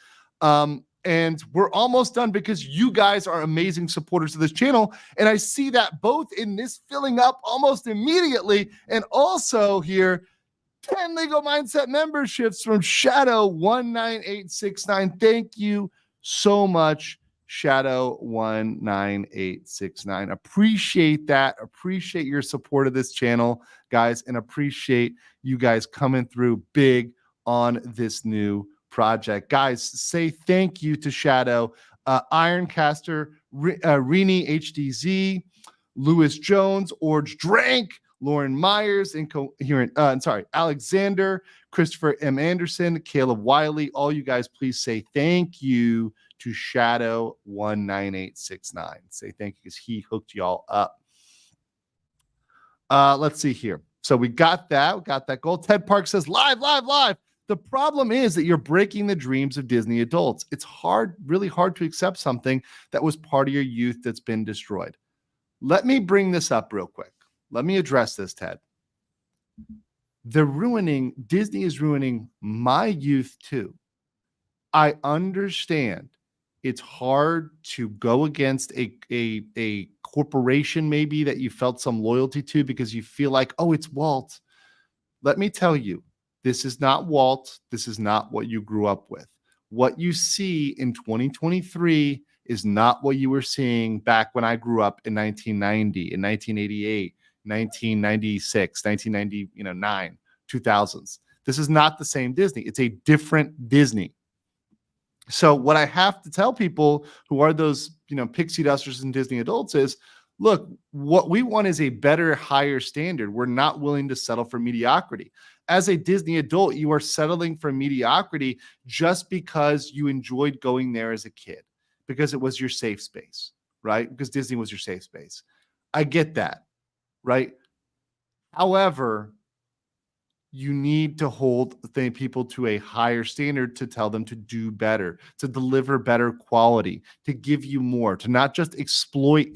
And we're almost done because you guys are amazing supporters of this channel. And I see that both in this filling up almost immediately, and also here, 10 Legal Mindset memberships from Shadow 19869. Thank you so much, Shadow 19869. Appreciate that. Appreciate your support of this channel, guys, and appreciate you guys coming through big on this new project. Guys, say thank you to Shadow, Ironcaster, Rini HDZ, Lewis Jones, Orge Drank, Lauren Myers, Alexander, Christopher M. Anderson, Caleb Wiley. All you guys, please say thank you to Shadow 19869. Say thank you because he hooked y'all up. Let's see here. So we got that. We got that goal. Ted Park says live. The problem is that you're breaking the dreams of Disney adults. It's hard, really hard to accept something that was part of your youth that's been destroyed. Let me bring this up real quick. Let me address this, Ted. Disney is ruining my youth too. I understand it's hard to go against a corporation maybe that you felt some loyalty to because you feel like, oh, it's Walt. Let me tell you, this is not Walt. This is not what you grew up with. What you see in 2023 is not what you were seeing back when I grew up in 1990, in 1988, 1996, 1999, 2000s. This is not the same Disney. It's a different Disney. So what I have to tell people who are those, pixie dusters and Disney adults is, look, what we want is a better, higher standard. We're not willing to settle for mediocrity. As a Disney adult, you are settling for mediocrity just because you enjoyed going there as a kid, because it was your safe space, right? Because Disney was your safe space. I get that, right? However, you need to hold the people to a higher standard to tell them to do better, to deliver better quality, to give you more, to not just exploit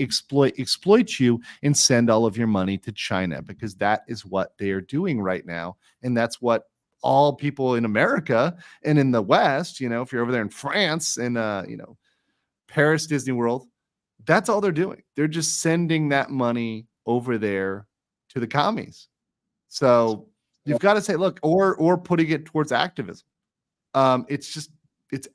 you and send all of your money to China, because that is what they are doing right now. And that's what all people in America and in the West, if you're over there in France and, Paris, Disney World, that's all they're doing. They're just sending that money over there to the commies. So you've got to say, look, or putting it towards activism. It's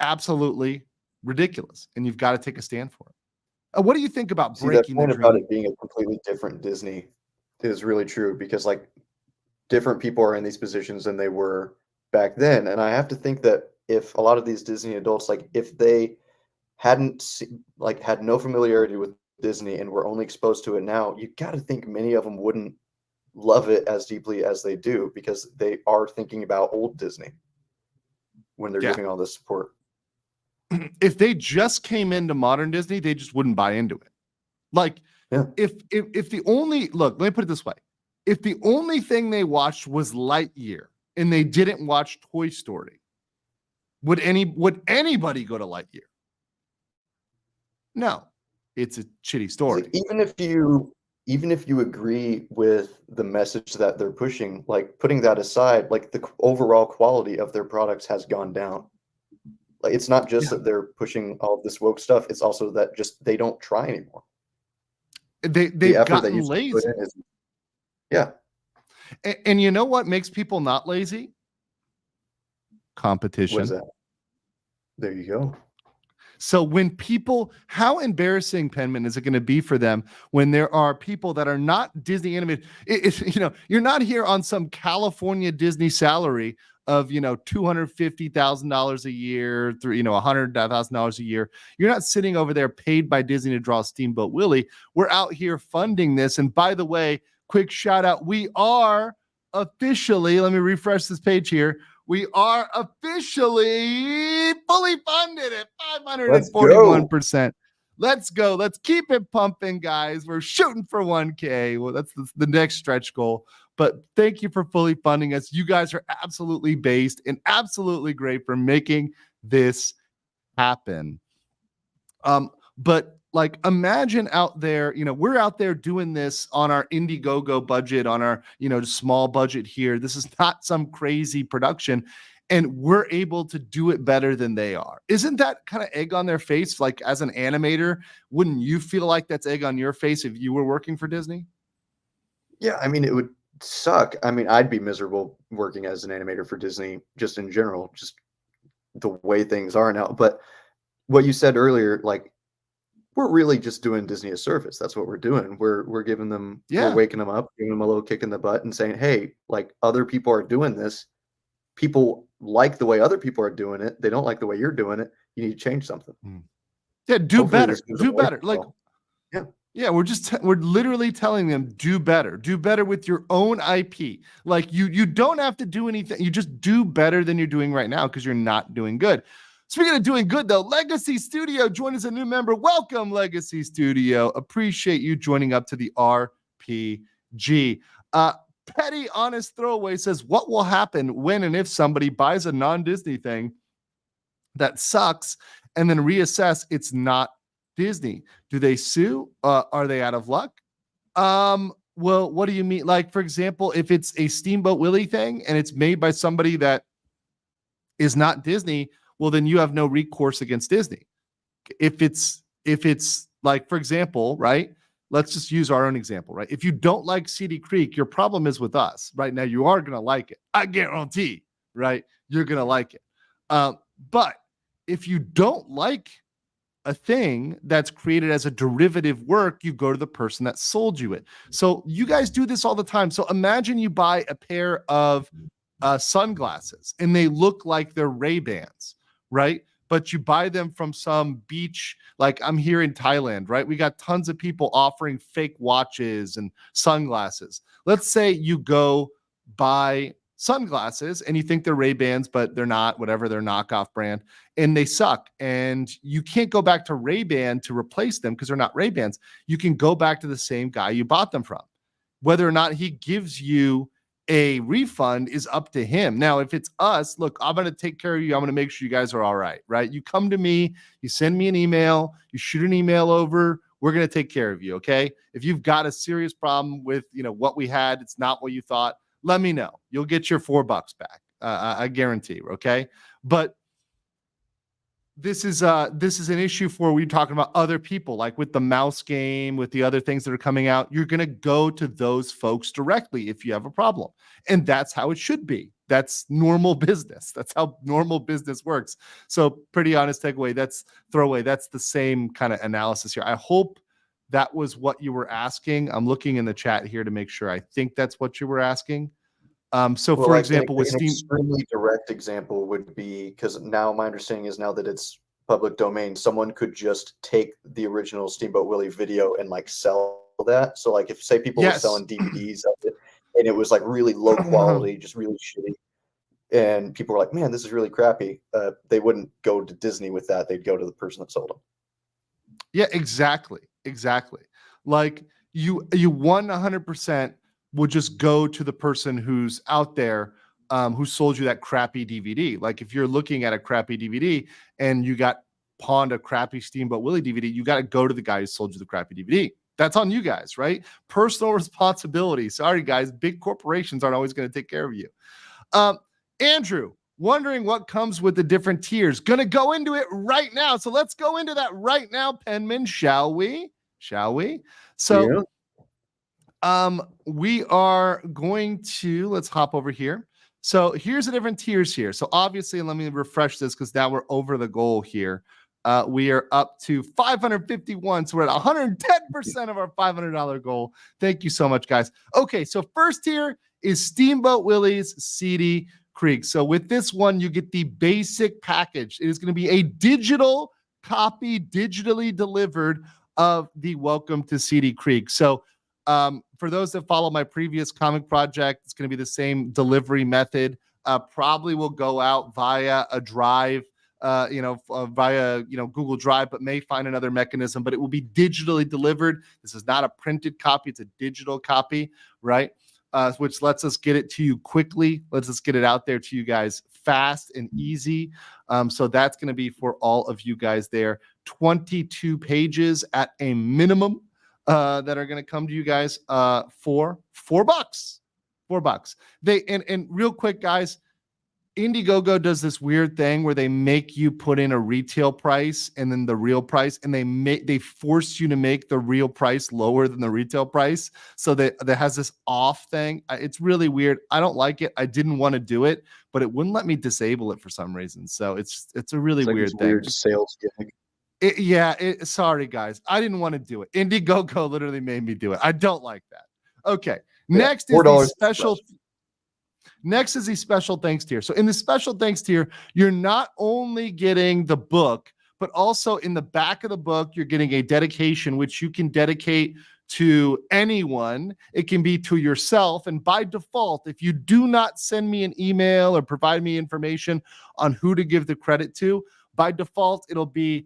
absolutely ridiculous, and you've got to take a stand for it. What do you think about breaking that point the dream? about it being a completely different Disney is really true, because like different people are in these positions than they were back then. And I have to think that if a lot of these Disney adults, like if they hadn't had no familiarity with Disney and were only exposed to it now, you got to think many of them wouldn't love it as deeply as they do, because they are thinking about old Disney when they're giving all this support. If they just came into modern Disney, they just wouldn't buy into it. Like, if the only, look, let me put it this way. If the only thing they watched was Lightyear and they didn't watch Toy Story, would anybody go to Lightyear? No, it's a shitty story. Even if you agree with the message that they're pushing, like putting that aside, like the overall quality of their products has gone down. Like it's not just that they're pushing all of this woke stuff; it's also that just they don't try anymore. They've gotten lazy. And you know what makes people not lazy? Competition. What is that? There you go. So when people, how embarrassing, Penman, is it going to be for them when there are people that are not Disney animated? You're not here on some California Disney salary of, $250,000 a year through, $100,000 a year. You're not sitting over there paid by Disney to draw Steamboat Willie. We're out here funding this. And by the way, quick shout out, we are officially, let me refresh this page here. We are officially fully funded at 541%. Let's go. Let's keep it pumping, guys. We're shooting for 1K. Well, that's the next stretch goal. But thank you for fully funding us. You guys are absolutely based and absolutely great for making this happen. But like, imagine out there, we're out there doing this on our IndieGoGo budget, on our, small budget here. This is not some crazy production, and we're able to do it better than they are. Isn't that kind of egg on their face? Like, as an animator, wouldn't you feel like that's egg on your face if you were working for Disney? Yeah, I mean, it would suck. I mean, I'd be miserable working as an animator for Disney, just in general, just the way things are now. But what you said earlier, like, we're really just doing Disney a service. That's what we're doing. We're giving them, we're waking them up, giving them a little kick in the butt and saying, hey, like, other people are doing this. People like the way other people are doing it. They don't like the way you're doing it. You need to change something. Yeah, do better. Do better. Like, yeah, we're literally telling them, do better with your own IP. Like, you don't have to do anything. You just do better than you're doing right now, because you're not doing good. Speaking of doing good, though, Legacy Studio joined as a new member. Welcome, Legacy Studio. Appreciate you joining up to the RPG. Petty Honest Throwaway says, what will happen when and if somebody buys a non-Disney thing that sucks and then reassess it's not Disney? Do they sue? Are they out of luck? Well, what do you mean? Like, for example, if it's a Steamboat Willie thing and it's made by somebody that is not Disney, well, then you have no recourse against Disney. If it's like, for example, right? Let's just use our own example, right? If you don't like Seedy Creek, your problem is with us. Right now, you are going to like it. I guarantee, right? You're going to like it. But if you don't like a thing that's created as a derivative work, you go to the person that sold you it. So you guys do this all the time. So imagine you buy a pair of sunglasses and they look like they're Ray-Bans, right? But you buy them from some beach, like I'm here in Thailand, right? We got tons of people offering fake watches and sunglasses. Let's say you go buy sunglasses and you think they're Ray-Bans, but they're not, whatever, they're knockoff brand, and they suck. And you can't go back to Ray-Ban to replace them because they're not Ray-Bans. You can go back to the same guy you bought them from. Whether or not he gives you a refund is up to him. Now, if it's us, look, I'm going to take care of you. I'm going to make sure you guys are all right, right? You come to me, you send me an email, you shoot an email over, we're going to take care of you, okay? If you've got a serious problem with, what we had, it's not what you thought, let me know. You'll get your $4 back. I guarantee, okay? But this is an issue for, we're talking about other people, like with the mouse game, with the other things that are coming out. You're going to go to those folks directly if you have a problem. And that's how it should be. That's normal business. That's how normal business works. So pretty honest takeaway, that's throwaway. That's the same kind of analysis here. I hope that was what you were asking. I'm looking in the chat here to make sure. I think that's what you were asking. For example, with Steam, extremely direct example would be, because now my understanding is now that it's public domain, someone could just take the original Steamboat Willie video and like sell that. So like if say people were selling DVDs of it and it was like really low quality, just really shitty, and people were like, man, this is really crappy, they wouldn't go to Disney with that. They'd go to the person that sold them. Yeah, exactly. Like you 100% would just go to the person who's out there, who sold you that crappy DVD. Like if you're looking at a crappy DVD and you got pawned a crappy Steamboat Willie DVD, you got to go to the guy who sold you the crappy DVD. That's on you guys, right? Personal responsibility. Sorry, guys. Big corporations aren't always going to take care of you. Andrew, wondering what comes with the different tiers. Going to go into it right now. So let's go into that right now, Penman, shall we? So we are going to, let's hop over here. So here's the different tiers here. So obviously, let me refresh this because now we're over the goal here. We are up to 551. So we're at 110% of our $500 goal. Thank you so much, guys. Okay, so first here is Steamboat Willie's Seedy Creek. So with this one, you get the basic package. It is going to be a digital copy, digitally delivered of the Welcome to Seedy Creek. So for those that follow my previous comic project, it's going to be the same delivery method. Probably will go out via a drive, via Google Drive, but may find another mechanism. But it will be digitally delivered. This is not a printed copy; it's a digital copy, right? Which lets us get it to you quickly. Lets us get it out there to you guys fast and easy. So that's going to be for all of you guys there. 22 pages at a minimum that are going to come to you guys for $4. $4. They and real quick, guys, IndieGoGo does this weird thing where they make you put in a retail price and then the real price, and they force you to make the real price lower than the retail price. So that has this off thing. It's really weird. I don't like it. I didn't want to do it, but it wouldn't let me disable it for some reason. So it's a really like weird thing. Weird sales gimmick. Sorry, guys. I didn't want to do it. IndieGoGo literally made me do it. I don't like that. Okay. Yeah, Next is the special. Next is the special thanks tier. So in the special thanks tier, you're not only getting the book, but also in the back of the book, you're getting a dedication, which you can dedicate to anyone. It can be to yourself. And by default, if you do not send me an email or provide me information on who to give the credit to, by default, it'll be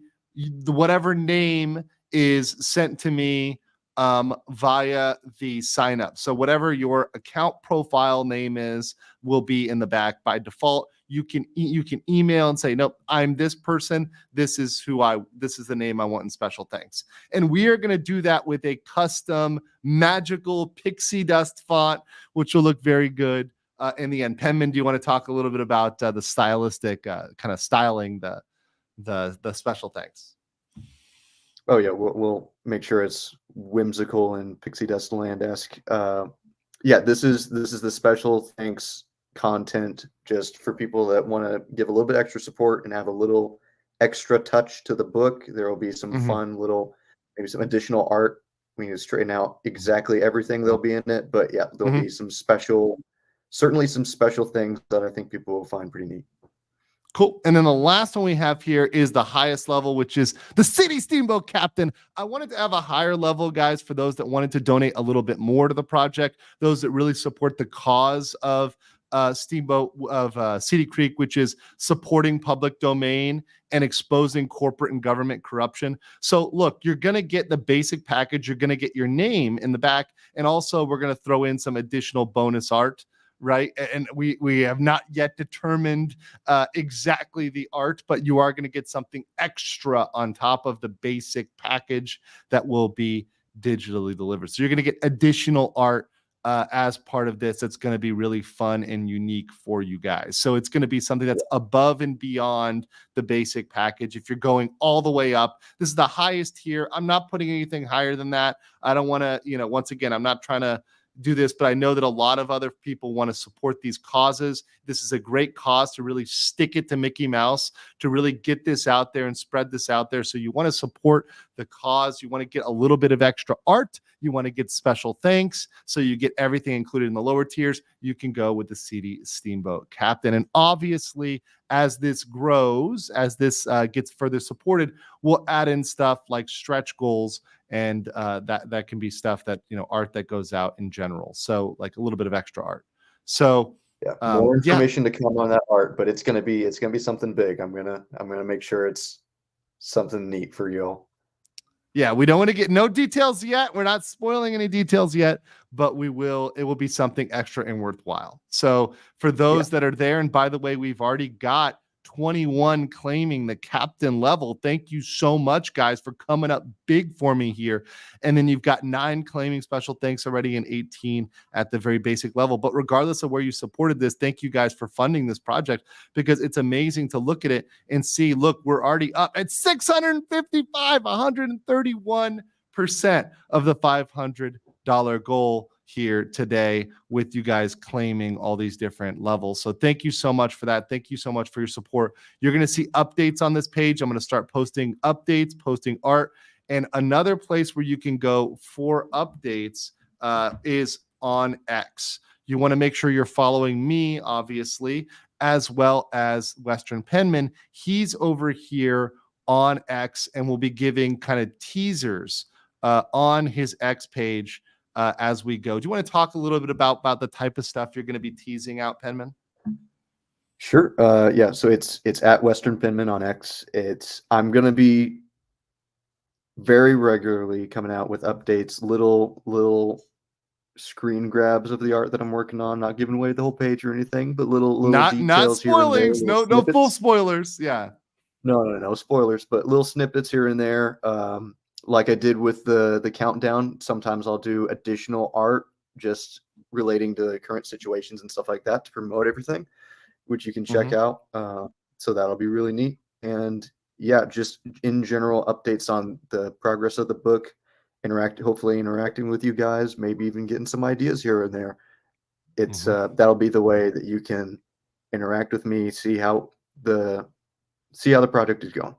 whatever name is sent to me via the sign up. So whatever your account profile name is will be in the back by default. You can email and say, nope, I'm this person. This is the name I want in special thanks. And we are going to do that with a custom magical pixie dust font, which will look very good in the end. Penman, do you want to talk a little bit about the stylistic kind of styling the special thanks? Oh yeah, we'll make sure it's whimsical and pixie dust land-esque. Yeah, this is the special thanks content just for people that want to give a little bit extra support and have a little extra touch to the book. There will be some fun little, maybe some additional art. We need to straighten out exactly everything that'll be in it, but yeah, there'll be certainly some special things that I think people will find pretty neat. Cool. And then the last one we have here is the highest level, which is the Seedy Steamboat Captain. I wanted to have a higher level, guys, for those that wanted to donate a little bit more to the project, those that really support the cause of Seedy Creek, which is supporting public domain and exposing corporate and government corruption. So look, you're going to get the basic package. You're going to get your name in the back. And also we're going to throw in some additional bonus art. Right. And we have not yet determined exactly the art, but you are going to get something extra on top of the basic package that will be digitally delivered. So you're going to get additional art as part of this. It's going to be really fun and unique for you guys. So it's going to be something that's above and beyond the basic package. If you're going all the way up, this is the highest tier. I'm not putting anything higher than that. I don't want to, once again, I'm not trying to do this, but I know that a lot of other people want to support these causes. This is a great cause to really stick it to Mickey Mouse, to really get this out there and spread this out there. So you want to support the cause. You want to get a little bit of extra art. You want to get special thanks. So you get everything included in the lower tiers. You can go with the Seedy Steamboat Captain. And obviously, as this grows, as this gets further supported, we'll add in stuff like stretch goals, and that can be stuff that, art that goes out in general. So like a little bit of extra art. So yeah, more information to come on that art, but it's gonna be something big. I'm gonna make sure it's something neat for you all. Yeah, we don't want to get no details yet. We're not spoiling any details yet, but it will be something extra and worthwhile. So for those that are there, and by the way, we've already got 21 claiming the captain level. Thank you so much, guys, for coming up big for me here. And then you've got 9 claiming special thanks already and 18 at the very basic level. But regardless of where you supported this, thank you guys for funding this project, because it's amazing to look at it and see, look, we're already up at 655, 131% of the $500 goal. here today with you guys claiming all these different levels. So thank you so much for that. Thank you so much for your support. You're going to see updates on this page. I'm going to start posting updates, posting art. And another place where you can go for updates is on X. You want to make sure you're following me, obviously, as well as Western Penman. He's over here on X and will be giving kind of teasers on his X page as we go. Do you want to talk a little bit about the type of stuff you're going to be teasing out, Penman? Sure. Yeah. So it's at Western Penman on X. I'm going to be very regularly coming out with updates, little screen grabs of the art that I'm working on, not giving away the whole page or anything, but little details here and there. Not spoilings, no full spoilers. Yeah. No spoilers, but little snippets here and there. Like I did with the countdown, sometimes I'll do additional art just relating to the current situations and stuff like that to promote everything, which you can check out. So that'll be really neat. And yeah, just in general updates on the progress of the book, hopefully interacting with you guys, maybe even getting some ideas here and there. It's that'll be the way that you can interact with me, see how the project is going.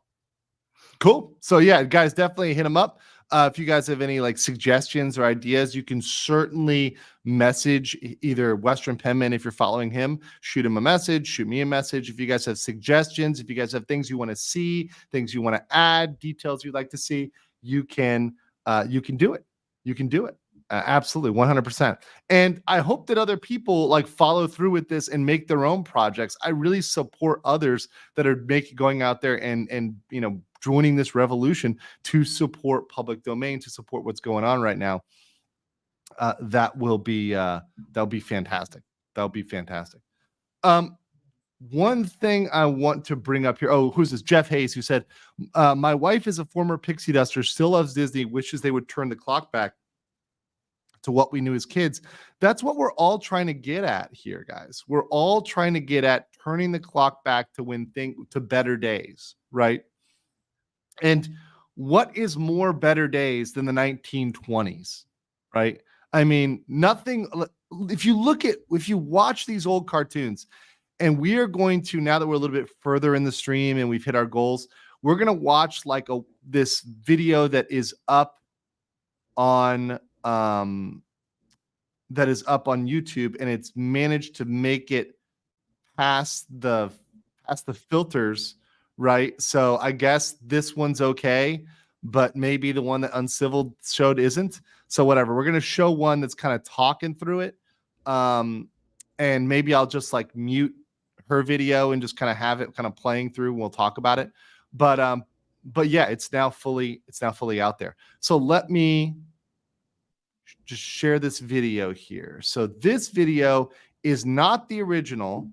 Cool. So yeah, guys, definitely hit them up. If you guys have any like suggestions or ideas, you can certainly message either Western Penman if you're following him. Shoot him a message. Shoot me a message. If you guys have suggestions, if you guys have things you want to see, things you want to add, details you'd like to see, you can do it. You can do it. Absolutely, 100%. And I hope that other people like follow through with this and make their own projects. I really support others that are going out there and joining this revolution to support public domain, to support what's going on right now. That'll be fantastic. That'll be fantastic. One thing I want to bring up here. Oh, who's this? Jeff Hayes, who said, my wife is a former pixie duster, still loves Disney, wishes they would turn the clock back to what we knew as kids. That's what we're all trying to get at here, guys. We're all trying to get at turning the clock back to better days, right? And what is more better days than the 1920s, right? I mean, nothing. If you watch these old cartoons, and we are going to, now that we're a little bit further in the stream and we've hit our goals, we're going to watch like this video that is up on YouTube, and it's managed to make it past the filters, right? So I guess this one's okay, but maybe the one that Uncivil showed isn't. So whatever, we're going to show one that's kind of talking through it. And maybe I'll just like mute her video and just kind of have it kind of playing through. And we'll talk about it. But yeah, it's now fully out there. So let me just share this video here. So this video is not the original.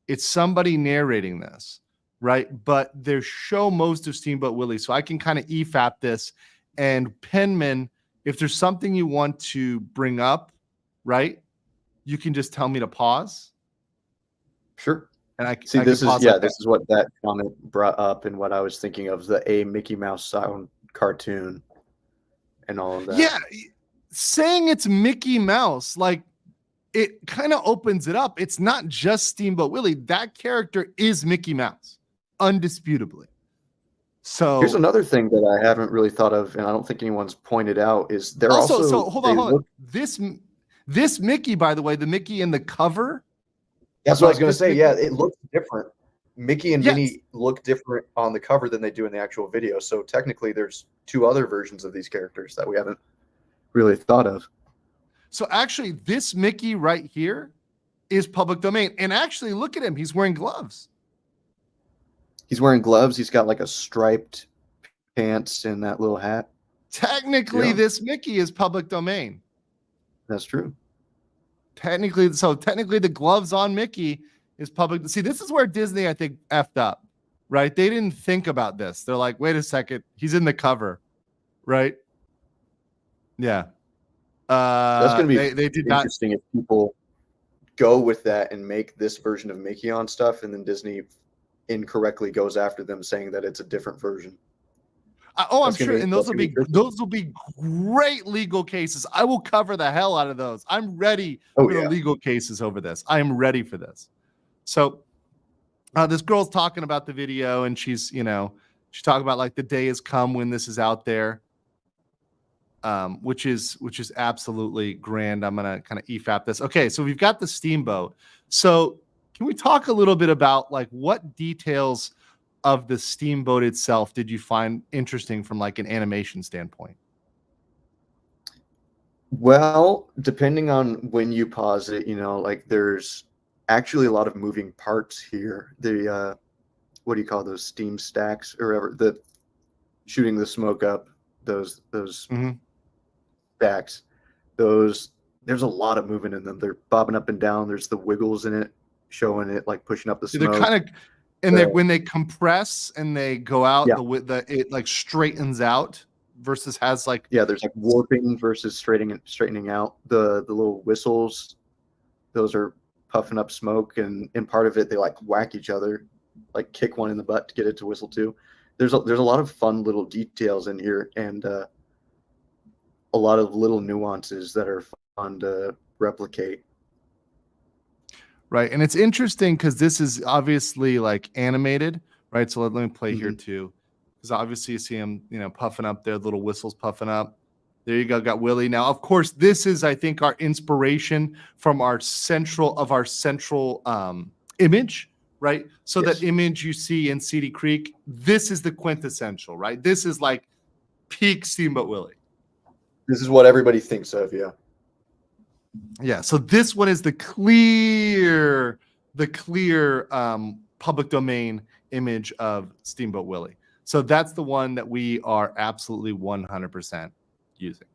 It's somebody narrating this, right? But they show most of Steamboat Willie. So I can kind of EFAP this. And Penman, if there's something you want to bring up, right, you can just tell me to pause. Sure. And I see, I this can is, pause yeah, like this is what that comment brought up and what I was thinking of, the Mickey Mouse sound cartoon and all of that. Yeah. Saying it's Mickey Mouse, like, it kind of opens it up. It's not just Steamboat Willie. That character is Mickey Mouse, undisputably. So here's another thing that I haven't really thought of, and I don't think anyone's pointed out, is they're also so hold on. This Mickey, by the way, the Mickey in the cover. That's what I was going to say. Yeah, it looks different. Mickey and Minnie look different on the cover than they do in the actual video. So technically, there's two other versions of these characters that we haven't really thought of. So actually, this Mickey right here is public domain. And actually, look at him. He's wearing gloves. He's wearing gloves. He's got like a striped pants and that little hat. Technically, this Mickey is public domain. That's true. Technically, the gloves on Mickey is public. See, this is where Disney, I think, effed up, right? They didn't think about this. They're like, wait a second, he's in the cover, right? Yeah. That's going to be they did interesting if people go with that and make this version of Mickey on stuff, and then Disney incorrectly goes after them saying that it's a different version. I'm sure, and those will be great legal cases. I will cover the hell out of those. I'm ready for the legal cases over this. I am ready for this. So this girl's talking about the video, and she's talking about like the day has come when this is out there, which is absolutely grand. I'm gonna kind of EFAP this. Okay, so we've got the Steamboat. So can we talk a little bit about like what details of the Steamboat itself did you find interesting from like an animation standpoint? Well, depending on when you pause it, like there's actually a lot of moving parts here. The what do you call those, steam stacks or whatever, the shooting the smoke up, those stacks, there's a lot of movement in them. They're bobbing up and down. There's the wiggles in it, showing it like pushing up the smoke. They're kind of, and when they compress and they go out, it like straightens out versus has like there's like warping versus straightening out. The little whistles, those are puffing up smoke, and in part of it they like whack each other, like kick one in the butt to get it to whistle too. There's a lot of fun little details in here, and a lot of little nuances that are fun to replicate. Right. And it's interesting because this is obviously like animated, right? So let me play here too. Because obviously you see him, puffing up there, little whistles puffing up. There you go, got Willie. Now, of course, this is, I think, our inspiration from our central image, right? So that image you see in Seedy Creek, this is the quintessential, right? This is like peak Steamboat Willie. This is what everybody thinks of, yeah. Yeah, so this one is the clear public domain image of Steamboat Willie. So that's the one that we are absolutely 100% using.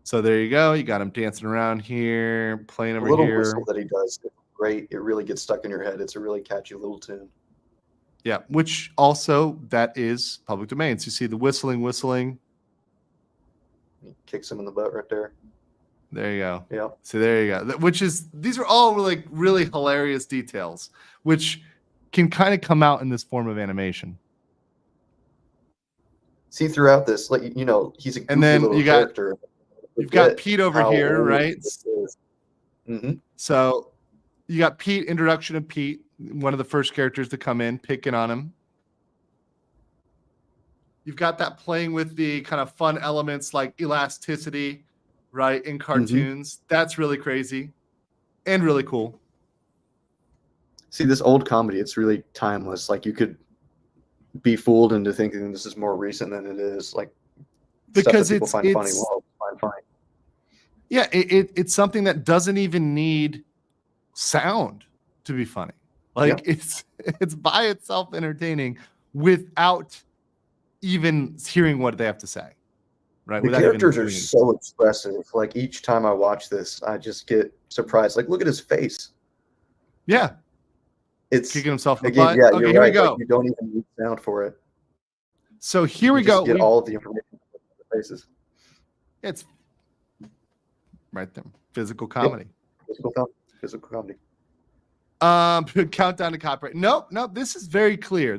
So there you go. You got him dancing around here, playing over here. The little whistle that he does, it's great. It really gets stuck in your head. It's a really catchy little tune. Yeah, which also that is public domain. So you see the whistling. He kicks him in the butt right there. There you go. Yeah. So there you go. These are all like really hilarious details, which can kind of come out in this form of animation. See, throughout this, like he's a goofy little character. You've got Pete over here, right? So you got Pete, introduction of Pete, one of the first characters to come in, picking on him. You've got that playing with the kind of fun elements like elasticity, right, in cartoons. That's really crazy and really cool. See, this old comedy, it's really timeless. Like you could be fooled into thinking this is more recent than it is. Like because people find funny. Well, find funny. Yeah, it's something that doesn't even need sound to be funny. Like it's by itself entertaining without even hearing what they have to say. Right? The characters are so expressive. Like each time I watch this, I just get surprised. Like, look at his face. Yeah. It's kicking himself in the butt. Yeah, okay, here we go. Like, you don't even need sound for it. So here we go. Get all of the information from the faces. It's right there. Physical comedy. Physical comedy. Countdown to copyright. Nope. This is very clear.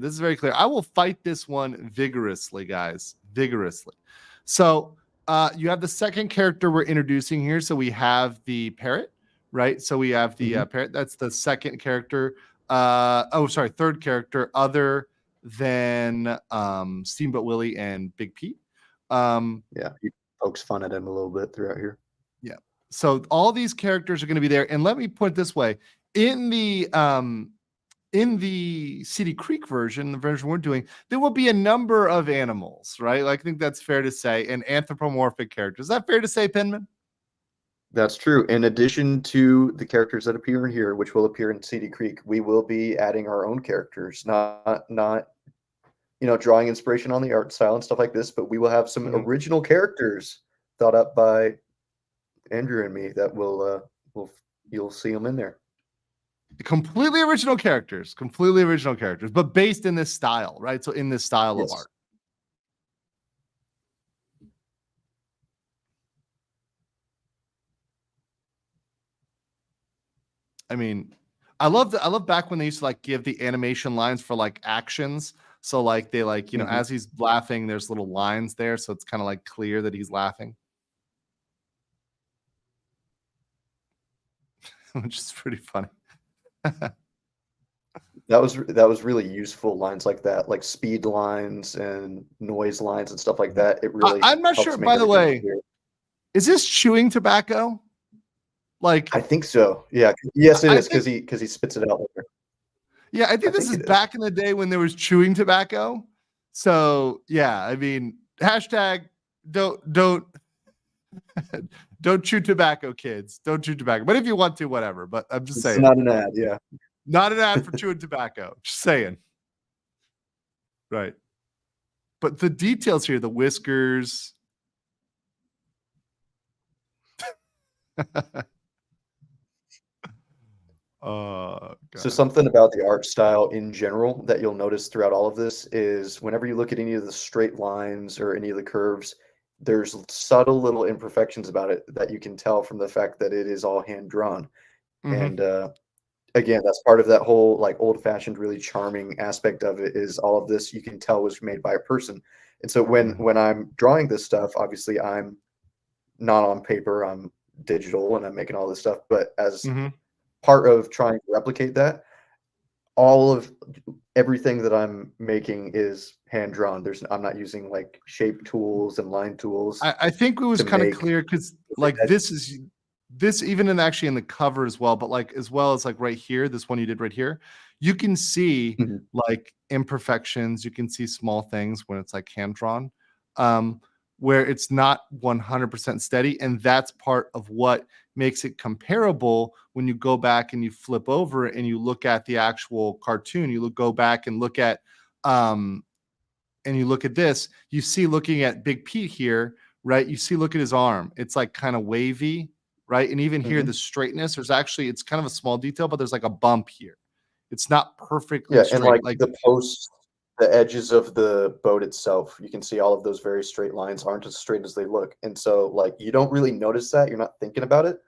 I will fight this one vigorously, guys. Vigorously. So you have the second character we're introducing here. So we have the parrot, right? So we have the parrot. That's the second character. Third character other than Steamboat Willie and Big Pete. He pokes fun at him a little bit throughout here. Yeah. So all these characters are going to be there. And let me put it this way. In the Seedy Creek version, the version we're doing, there will be a number of animals, right? Like, I think that's fair to say, and anthropomorphic characters. Is that fair to say, Penman? That's true. In addition to the characters that appear in here, which will appear in Seedy Creek, we will be adding our own characters, not drawing inspiration on the art style and stuff like this, but we will have some original characters thought up by Andrew and me that you'll see them in there. Completely original characters, but based in this style, right? So in this style of art. I mean, I love back when they used to like give the animation lines for like actions. So like they like, as he's laughing, there's little lines there. So it's kind of like clear that he's laughing. Which is pretty funny. That was really useful lines like that, like speed lines and noise lines and stuff like that. It really I'm not helps sure, make by the everything way, clear. is this chewing tobacco? Like I think so. Yeah. Yes, it I is because he spits it out later. Yeah, I think this is back in the day when there was chewing tobacco. So yeah, I mean, hashtag don't don't chew tobacco, kids. Don't chew tobacco. But if you want to, whatever. But I'm just saying. It's not an ad, yeah. Not an ad for chewing tobacco. Just saying. Right. But the details here, the whiskers. So something about the art style in general that you'll notice throughout all of this is whenever you look at any of the straight lines or any of the curves, there's subtle little imperfections about it that you can tell from the fact that it is all hand drawn. And again, that's part of that whole like old-fashioned, really charming aspect of it is all of this you can tell was made by a person. And so when I'm drawing this stuff, obviously I'm not on paper, I'm digital and I'm making all this stuff, but as part of trying to replicate that, all of everything that I'm making is hand drawn. I'm not using like shape tools and line tools. I think it was kind of clear because like this even in actually in the cover as well, but like as well as like right here, this one you did right here, you can see like imperfections. You can see small things when it's like hand drawn, where it's not 100% steady, and that's part of what makes it comparable when you go back and you flip over and you look at the actual cartoon. Go back and look at and you look at this, you see looking at Big Pete here, right? You see, look at his arm. It's like kind of wavy, right? And even here, the straightness, it's kind of a small detail, but there's like a bump here. It's not perfectly straight. And like the posts, the edges of the boat itself, you can see all of those very straight lines aren't as straight as they look. And so like, you don't really notice that, you're not thinking about it,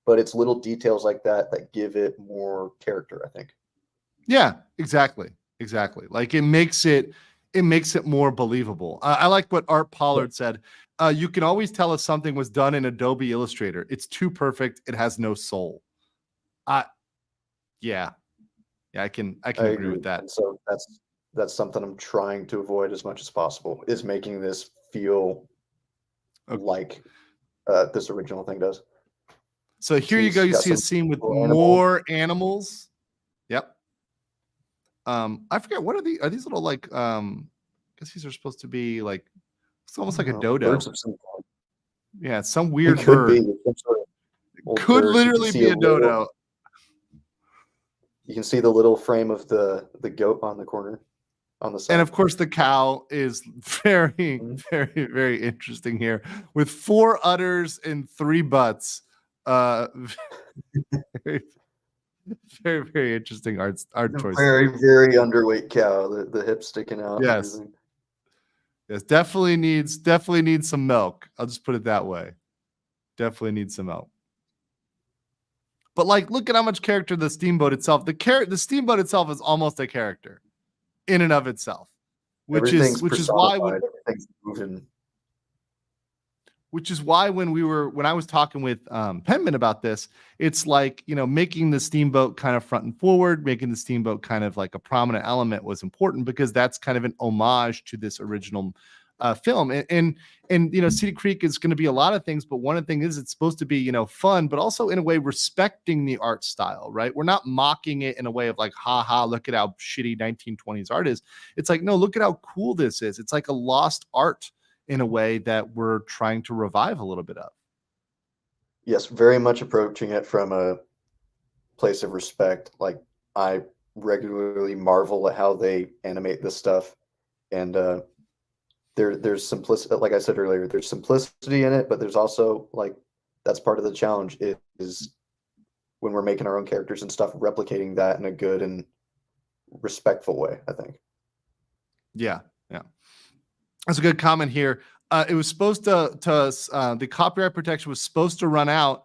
but it's little details like that that give it more character, I think. Yeah, exactly. Like it makes it more believable. I like what Art Pollard said. You can always tell if something was done in Adobe Illustrator. It's too perfect. It has no soul. Yeah, I can agree with that. And so that's something I'm trying to avoid as much as possible, is making this feel like this original thing does. So here you go. You see a scene with more animals. Yep. I forget, what are these little like I guess these are supposed to be like, it's almost like a dodo. Birds of some kind. Yeah, it's some weird Could bird. Could literally be a dodo. You can see the little frame of the goat on the corner on the side. And of course the cow is very, very, very interesting here with 4 udders and 3 butts. Very, very, very interesting art choice. Very, very underweight cow. The hips sticking out. Yes. Yes, definitely needs some milk. I'll just put it that way. Definitely needs some milk. But like, look at how much character the steamboat itself. The steamboat itself is almost a character in and of itself, which is why everything's moving. Which is why when I was talking with Penman about this, it's like, making the steamboat kind of front and forward, making the steamboat kind of like a prominent element was important because that's kind of an homage to this original film. And Seedy Creek is going to be a lot of things, but one of the things is it's supposed to be, fun, but also in a way respecting the art style, right? We're not mocking it in a way of like, ha, look at how shitty 1920s art is. It's like, no, look at how cool this is. It's like a lost art in a way that we're trying to revive a little bit of. Yes, very much approaching it from a place of respect. Like, I regularly marvel at how they animate this stuff. And there's simplicity, like I said earlier, there's simplicity in it, but there's also like, that's part of the challenge is when we're making our own characters and stuff, replicating that in a good and respectful way, I think. Yeah. That's a good comment here. It was supposed to the copyright protection was supposed to run out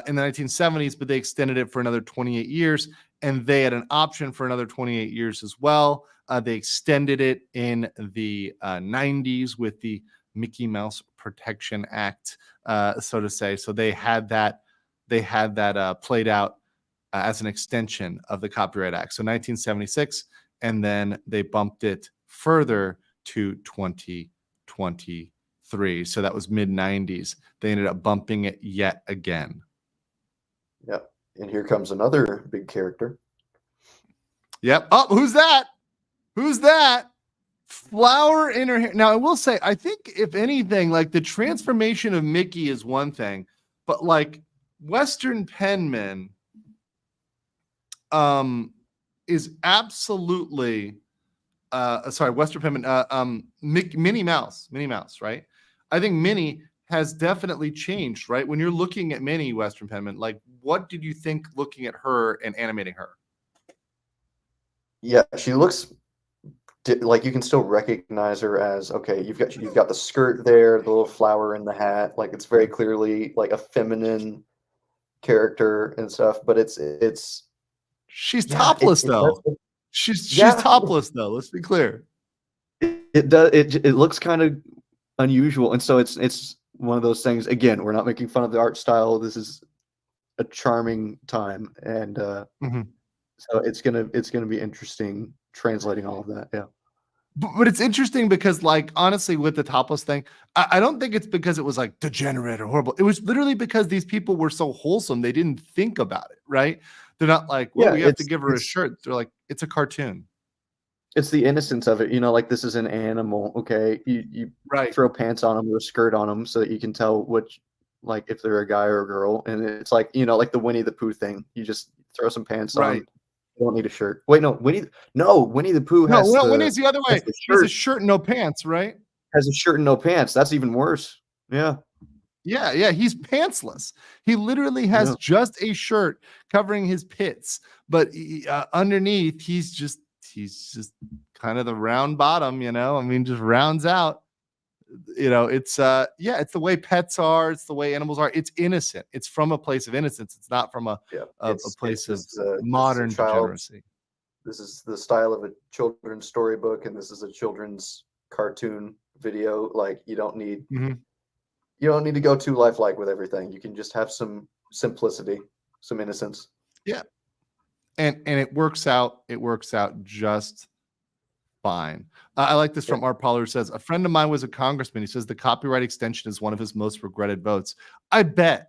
in the 1970s, but they extended it for another 28 years. and they had an option for another 28 years as well. They extended it in the 90s with the Mickey Mouse Protection Act, so to say. So they had that played out as an extension of the Copyright Act. So 1976, and then they bumped it further to 2023. So that was mid 90s. They ended up bumping it yet again. Yep. And here comes another big character. Yep. Oh, who's that? Who's that? Flower in her hair. Now, I will say, I think if anything, like the transformation of Mickey is one thing, but like Western Penman is absolutely Western Penman, Minnie Mouse, right? I think Minnie has definitely changed, right? When you're looking at Minnie, Western Penman, like what did you think looking at her and animating her? Yeah, she looks like you can still recognize her as, okay, you've got the skirt there, the little flower in the hat, like it's very clearly like a feminine character and stuff, but she's topless though. She's topless though. Let's be clear. It looks kind of unusual, and so it's one of those things. Again, we're not making fun of the art style. This is a charming time, and so it's gonna be interesting translating all of that. Yeah. But it's interesting because, like, honestly, with the topless thing, I don't think it's because it was like degenerate or horrible. It was literally because these people were so wholesome. They didn't think about it, right? They're not like, well, we have to give her a shirt. They're like, it's a cartoon. It's the innocence of it. Like this is an animal. Okay. You throw pants on them or a skirt on them so that you can tell which, like, if they're a guy or a girl. And it's like, like the Winnie the Pooh thing. You just throw some pants on. You don't need a shirt. Wait, no, Winnie the Pooh has Winnie's the other way. He has a shirt and no pants, right? Has a shirt and no pants. That's even worse. Yeah. Yeah. He's pantsless. He literally has just a shirt covering his pits, but underneath he's just kind of the round bottom, I mean, just rounds out. It's it's the way pets are. It's the way animals are. It's innocent. It's from a place of innocence. It's not from a place of modern degeneracy. This is the style of a children's storybook, and this is a children's cartoon video. Like you don't need to go too lifelike with everything. You can just have some simplicity, some innocence. Yeah, and it works out. It works out just fine. I like this from Art Pollard, who says, a friend of mine was a congressman. He says the copyright extension is one of his most regretted votes. I bet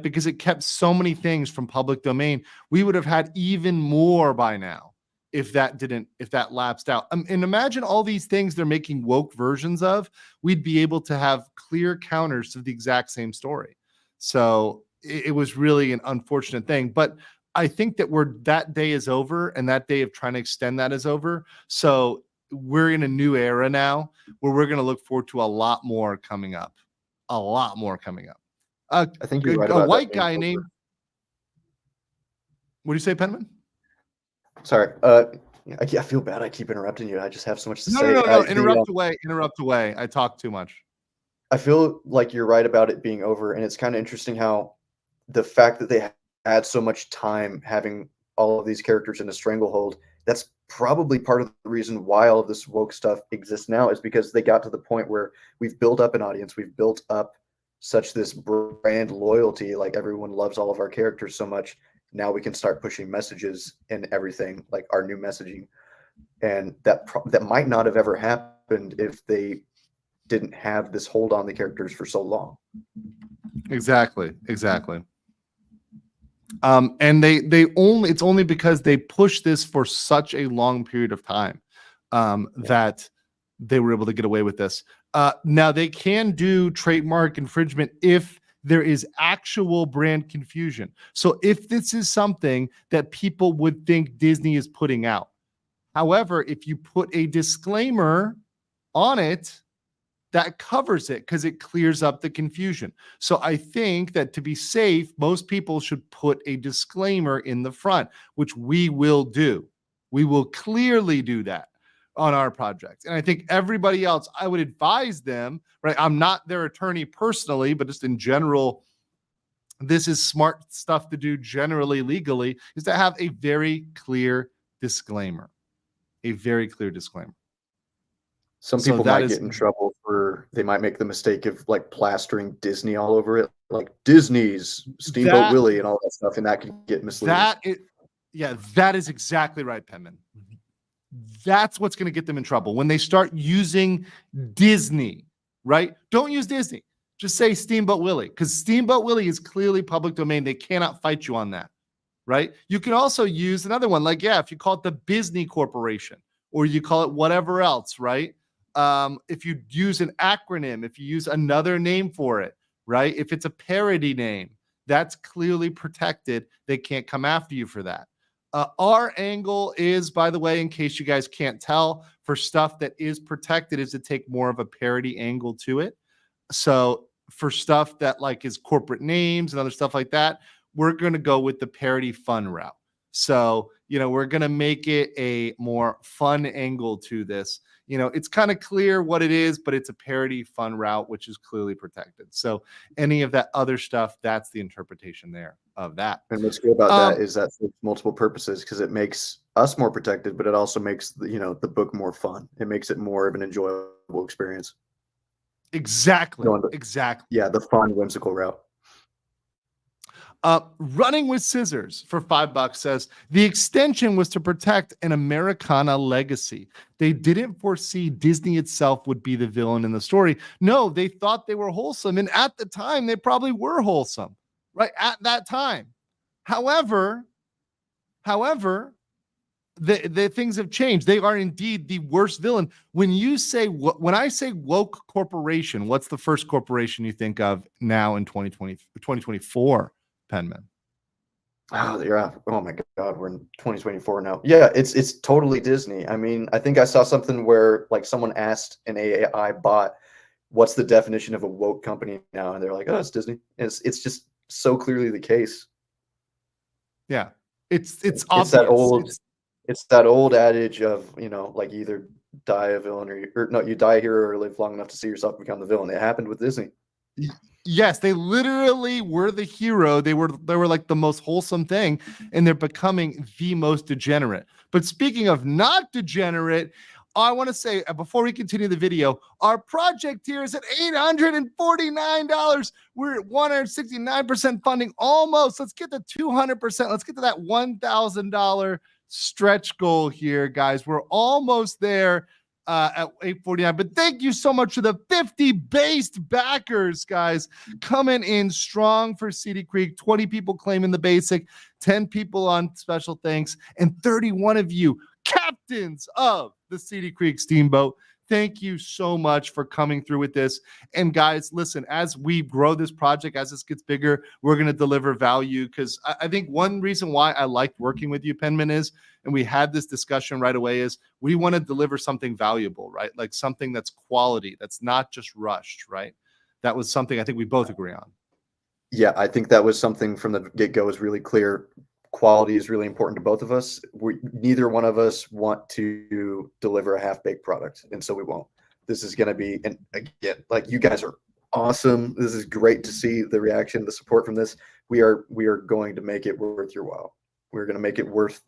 because it kept so many things from public domain. We would have had even more by now if that lapsed out. And imagine all these things they're making woke versions of. We'd be able to have clear counters to the exact same story. So it was really an unfortunate thing. But I think that that day is over, and that day of trying to extend that is over. So we're in a new era now where we're going to look forward to a lot more coming up. I think you're right about a white guy named. What do you say, Penman? Sorry. I feel bad. I keep interrupting you. I just have so much to say. No. Interrupt away. I talk too much. I feel like you're right about it being over, and it's kind of interesting how the fact that they had so much time having all of these characters in a stranglehold, that's probably part of the reason why all of this woke stuff exists now, is because they got to the point where we've built up an audience, we've built up such this brand loyalty, like everyone loves all of our characters so much. Now we can start pushing messages and everything, like our new messaging, and that might not have ever happened if they didn't have this hold on the characters for so long. Exactly. And it's only because they pushed this for such a long period of time that they were able to get away with this. Now they can do trademark infringement if there is actual brand confusion. So if this is something that people would think Disney is putting out. However, if you put a disclaimer on it, that covers it because it clears up the confusion. So I think that to be safe, most people should put a disclaimer in the front, which we will do. We will clearly do that on our project. And I think everybody else, I would advise them, right? I'm not their attorney personally, but just in general this is smart stuff to do generally legally, is to have a very clear disclaimer. A very clear disclaimer. Some So people that might is- get in trouble they might make the mistake of like plastering Disney all over it, like Disney's Steamboat Willie and all that stuff, and that can get misleading. That is exactly right, Penman. That's what's going to get them in trouble when they start using Disney, right? Don't use Disney. Just say Steamboat Willie, because Steamboat Willie is clearly public domain. They cannot fight you on that, right? You can also use another one, like, if you call it the Disney Corporation, or you call it whatever else, right? If you use an acronym, if you use another name for it, right? If it's a parody name, that's clearly protected. They can't come after you for that. Our angle is, by the way, in case you guys can't tell, for stuff that is protected, is to take more of a parody angle to it. So for stuff that like is corporate names and other stuff like that, we're going to go with the parody fun route. So, we're going to make it a more fun angle to this. It's kind of clear what it is, but it's a parody fun route, which is clearly protected. So any of that other stuff, that's the interpretation there of that. And what's good about that is that serves multiple purposes, because it makes us more protected, but it also makes the book more fun. It makes it more of an enjoyable experience. Exactly. Exactly. Yeah, the fun, whimsical route. Running with Scissors for $5 says the extension was to protect an Americana legacy. They didn't foresee Disney itself would be the villain in the story. No, they thought they were wholesome. And at the time, they probably were wholesome, right? At that time. However, the things have changed. They are indeed the worst villain. When I say woke corporation, what's the first corporation you think of now in 2024? Penman. Oh, yeah. Oh my God, we're in 2024 now. Yeah, it's totally Disney. I mean, I think I saw something where like someone asked an AI bot, "What's the definition of a woke company now?" And they're like, "Oh, it's Disney." And it's just so clearly the case. Yeah, it's obvious. It's that old adage of like either die a villain or no, you die a hero or live long enough to see yourself become the villain. It happened with Disney. Yes, they literally were the hero. They were like the most wholesome thing, and they're becoming the most degenerate. But speaking of not degenerate, I want to say before we continue the video, our project here is at $849. We're at 169% funding, almost. Let's get to 200%. Let's get to that $1,000 stretch goal here, guys. We're almost there. At 849, but thank you so much to the 50 based backers, guys, coming in strong for Seedy Creek. 20 people claiming the basic, 10 people on special thanks, and 31 of you captains of the Seedy Creek Steamboat. Thank you so much for coming through with this. And guys, listen, as we grow this project, as this gets bigger, we're going to deliver value, because I think one reason why I liked working with you, Penman, is, and we had this discussion right away, is we want to deliver something valuable, right? Like something that's quality, that's not just rushed, right? That was something I think we both agree on. Yeah, I think that was something from the get-go was really clear. Quality is really important to both of us. Neither one of us want to deliver a half-baked product, and so we won't. This is going to be, and again, like, you guys are awesome. This is great to see the reaction, the support from this. We are going to make it worth your while. We're going to make it worth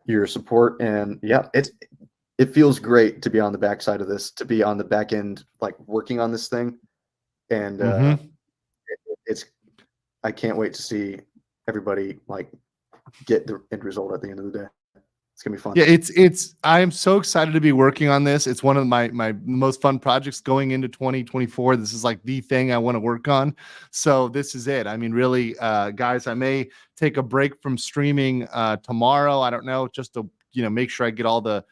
your support, and yeah, it feels great to be on the backside of this, to be on the back end, like working on this thing, and I can't wait to see everybody like get the end result at the end of the day. It's gonna be fun. Yeah, I am so excited to be working on this. It's one of my most fun projects going into 2024. This is like the thing I want to work on. So this is it. I mean, really, guys, I may take a break from streaming tomorrow. I don't know, just to make sure I get all the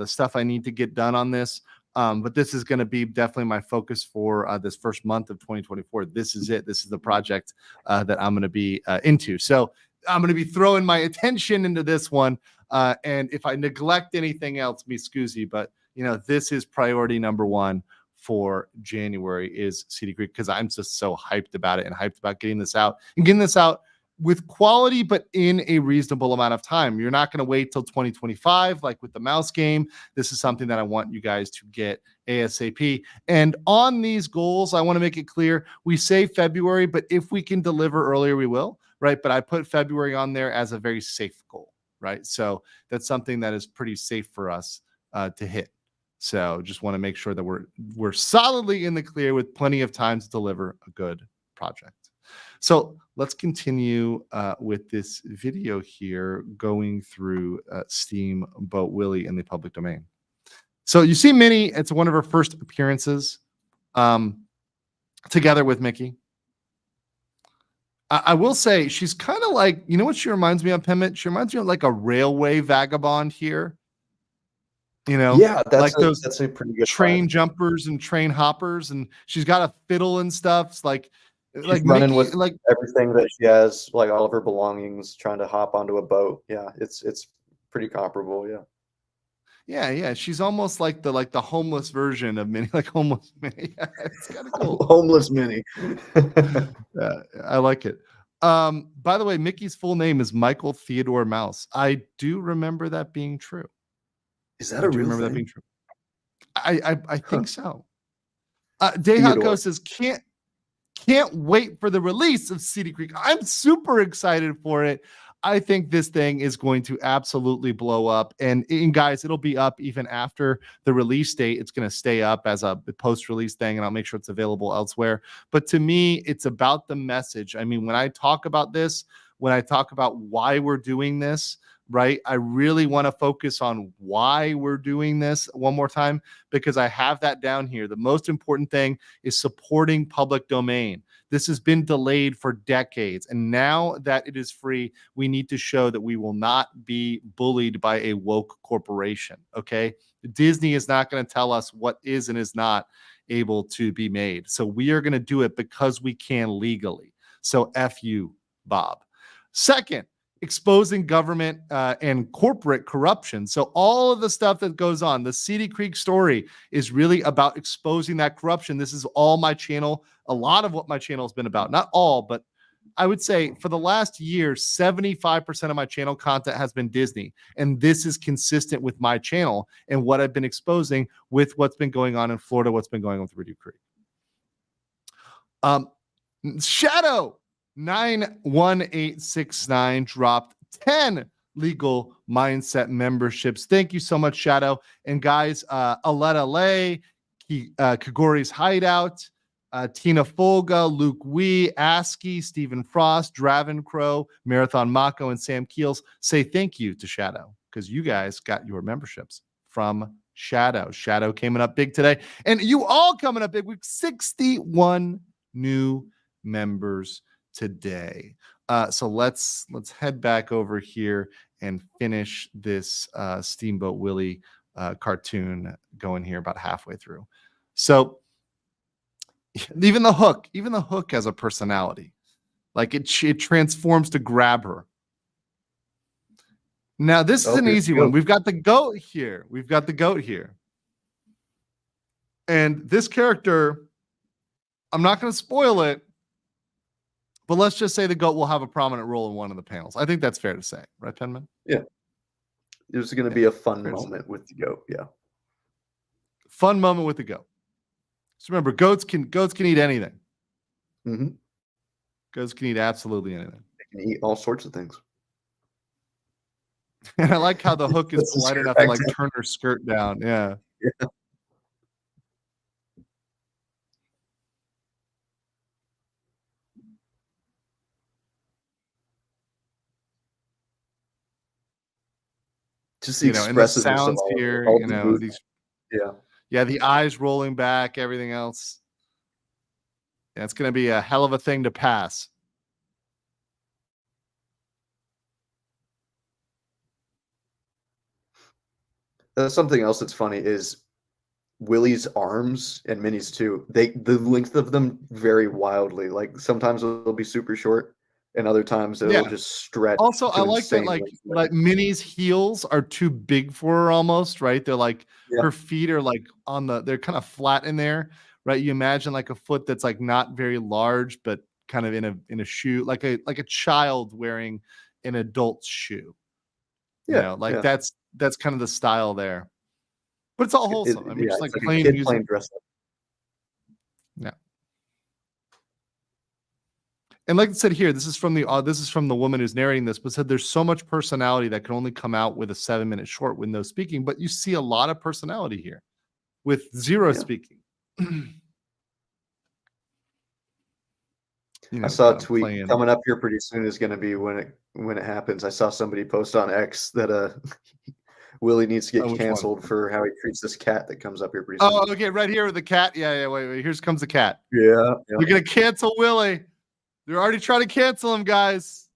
stuff I need to get done on this. But this is going to be definitely my focus for this first month of 2024. This is it. This is the project that I'm going to be into. So I'm going to be throwing my attention into this one. And if I neglect anything else, me scusi. But, this is priority number one for January is Seedy Creek, because I'm just so hyped about it and hyped about getting this out with quality, but in a reasonable amount of time. You're not going to wait till 2025, like with the mouse game. This is something that I want you guys to get ASAP. And on these goals, I want to make it clear, we say February, but if we can deliver earlier, we will, right? But I put February on there as a very safe goal, right? So that's something that is pretty safe for us to hit. So just want to make sure that we're solidly in the clear with plenty of time to deliver a good project. So let's continue with this video here, going through Steamboat Willie in the public domain. So you see Minnie, it's one of her first appearances together with Mickey. I will say she's kind of like, you know what she reminds me of, Pemmit? She reminds me of like a railway vagabond here. You know, Yeah, that's a pretty good train vibe. jumpers and train hoppers, and she's got a fiddle and stuff. It's like She's running Mickey, with like everything that she has, like all of her belongings, trying to hop onto a boat. Yeah, it's pretty comparable. Yeah. yeah. She's almost like the homeless version of Minnie, like homeless Minnie. Yeah, it's kind of cool. Homeless Minnie. I like it. By the way, Mickey's full name is Michael Theodore Mouse. I do remember that being true. Is that a real remember thing? that being true? I think so. Dayhako says can't wait for the release of Seedy Creek. I'm super excited for it. I think this thing is going to absolutely blow up. And guys, it'll be up even after the release date. It's going to stay up as a post-release thing, and I'll make sure it's available elsewhere. But to me, it's about the message. I mean, when I talk about this, when I talk about why we're doing this, right, I really want to focus on why we're doing this one more time, because I have that down here. The most important thing is supporting public domain. This has been delayed for decades, and now that it is free, we need to show that we will not be bullied by a woke corporation, okay? Disney is not going to tell us what is and is not able to be made. So we are going to do it because we can legally. So F you, Bob. Second, exposing government and corporate corruption. So all of the stuff that goes on, the Seedy Creek story is really about exposing that corruption. This is all my channel, a lot of what my channel has been about. Not all, but I would say for the last year, 75% of my channel content has been Disney. And this is consistent with my channel and what I've been exposing with what's been going on in Florida, what's been going on with Rudy Creek. Shadow 91869 dropped 10 legal mindset memberships. Thank you so much, Shadow. And guys, Aletta Lay, Kagori's Hideout, Tina Folga, Luke Wee, ASCII, Stephen Frost, Draven Crow, Marathon Mako, and Sam Keels say thank you to Shadow, because you guys got your memberships from Shadow. Shadow came up big today, and you all coming up big. We've 61 new members today. So let's head back over here and finish this Steamboat Willie cartoon going here about halfway through. So even the hook has a personality. Like it transforms to grab her. Now this is an easy one. We've got the goat here. And this character, I'm not going to spoil it, but let's just say the goat will have a prominent role in one of the panels. I think that's fair to say, right, Penman? Yeah. There's going to be a fun moment with the goat. Yeah. Fun moment with the goat. So remember, goats can eat anything. Mm-hmm. Goats can eat absolutely anything. They can eat all sorts of things. And I like how the hook is polite enough to like turn her skirt down. Yeah. Yeah. Just the expressiveness and the sounds of all, here, all the these, yeah, the eyes rolling back, everything else. Yeah, it's going to be a hell of a thing to pass. Something else that's funny is Willie's arms and Minnie's too. The length of them vary wildly. Like sometimes it'll be super short, and other times it'll just stretch. Also, I like that like Minnie's heels are too big for her almost, right? They're like her feet are like they're kind of flat in there, right? You imagine like a foot that's like not very large, but kind of in a shoe, like a child wearing an adult's shoe. You know, like that's kind of the style there. But it's all wholesome. I mean, just like it's playing a kid music. playing dress up. Yeah. And like I said here, this is from the woman who's narrating this, but said there's so much personality that can only come out with a 7-minute short with no speaking. But you see a lot of personality here with zero speaking. I saw a tweet coming up here pretty soon is going to be when it happens. I saw somebody post on X that Willie needs to get canceled for how he treats this cat that comes up here pretty soon. Oh, okay, right here with the cat. Yeah. Wait. Here comes the cat. Yeah. They're gonna cancel Willie. They're already trying to cancel him, guys.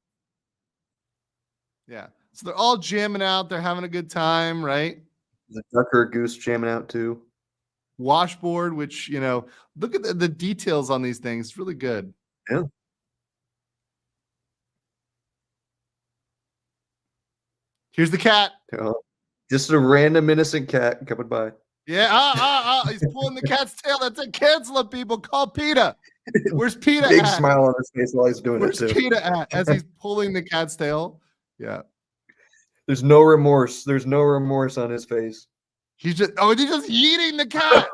Yeah. So they're all jamming out. They're having a good time, right? The duck or goose jamming out too. Washboard, which, you know, look at the details on these things. It's really good. Yeah. Here's the cat. Just a random innocent cat coming by. Yeah. He's pulling the cat's tail. That's it. Cancel it, people. Call PETA. Where's PETA Big at? smile on his face while he's doing Where's it too. PETA at? As he's pulling the cat's tail. Yeah. There's no remorse. There's no remorse on his face. He's just yeeting the cat.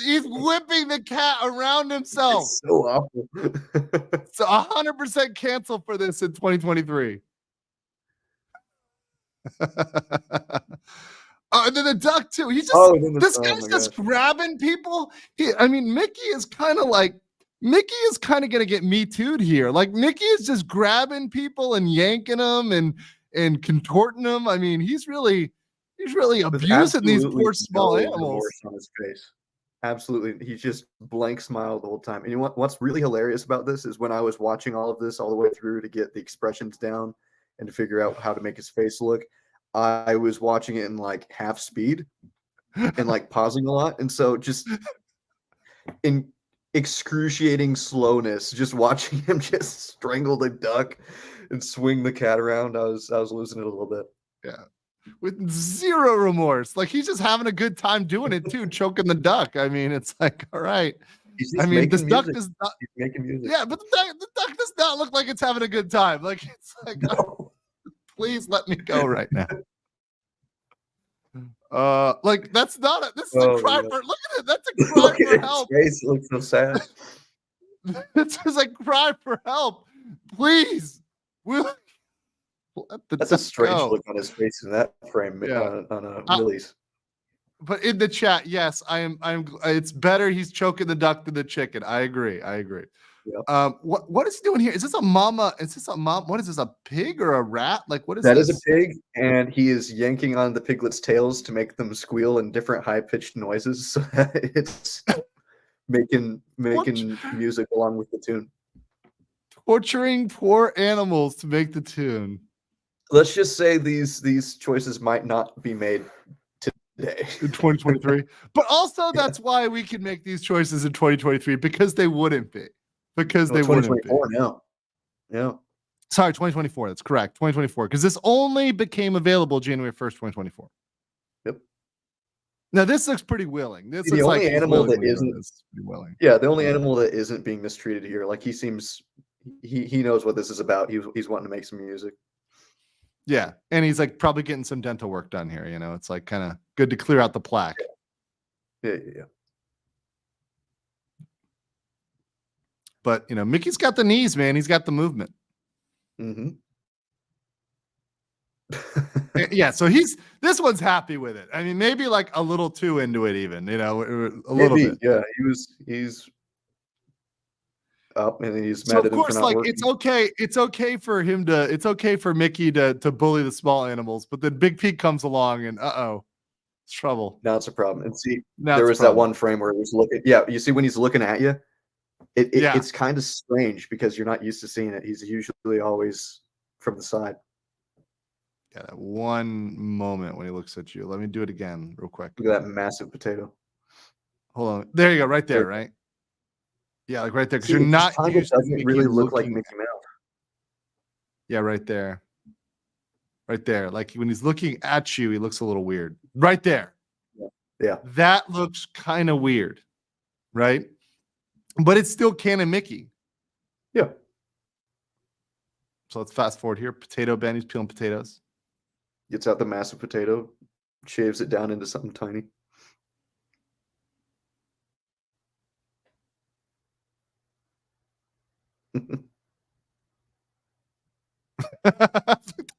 he's whipping the cat around himself. It's so awful. So 100% cancel for this in 2023. And then the duck too. He's just this guy's just grabbing people. Mickey is kind of gonna get Me Too'd here. Like Mickey is just grabbing people and yanking them and contorting them. I mean, he's really abusing these poor small animals. On his face. Absolutely. He's just blank smile the whole time. And you know what's really hilarious about this is when I was watching all of this all the way through to get the expressions down and to figure out how to make his face look, I was watching it in like half speed and like pausing a lot. And so just in excruciating slowness, just watching him just strangle the duck and swing the cat around, I was losing it a little bit. Yeah. With zero remorse. Like he's just having a good time doing it too, choking the duck. I mean, it's like, all right. This duck does not making music. Yeah, but the duck does not look like it's having a good time. Like it's like, no. Please let me go right now. Like that's not this is a cry for look at it. That's a cry for help. His face looks so sad. This is a cry for help. Please. That's a strange look on his face in that frame on Willie's. But in the chat, yes, I'm. It's better he's choking the duck than the chicken. I agree. Yep. What is he doing here? Is this a mama? Is this a mom? What is this? A pig or a rat? Like what is that? This? Is a pig, and he is yanking on the piglet's tails to make them squeal in different high-pitched noises, so that it's making music along with the tune. Torturing poor animals to make the tune. Let's just say these choices might not be made today in 2023, but also that's why we can make these choices in 2023 because they wouldn't be. Because they wouldn't be. No. Yeah. Sorry, 2024. That's correct. 2024. Because this only became available January 1st, 2024. Yep. Now this looks pretty willing. This the looks only like animal that isn't pretty willing. Yeah, the only animal that isn't being mistreated here. Like he seems he knows what this is about. He's wanting to make some music. Yeah, and he's like probably getting some dental work done here. You know, it's like kind of good to clear out the plaque. Yeah. But you know, Mickey's got the knees, man. He's got the movement. Mm-hmm. Yeah, so this one's happy with it. I mean, maybe like a little too into it, even. You know, a little bit. Yeah, he's up and he's mad so at of him course, for not like working. it's okay for him to. It's okay for Mickey to bully the small animals, but then Big Pete comes along and it's trouble. Now it's a problem. And see, there was that one frame where he was looking. Yeah, you see when he's looking at you. It's kind of strange because you're not used to seeing it. He's usually always from the side. Yeah, that one moment when he looks at you. Let me do it again real quick. Look at that massive potato. Hold on. There you go. Right there, right? Yeah, like right there. Because you're not used to doesn't really look like Mickey Mouse. Yeah, right there. Right there. Like when he's looking at you, he looks a little weird. Right there. Yeah. That looks kind of weird. Right? But it's still Canon Mickey. Yeah. So let's fast forward here. Potato Benny's peeling potatoes. Gets out the massive potato, shaves it down into something tiny.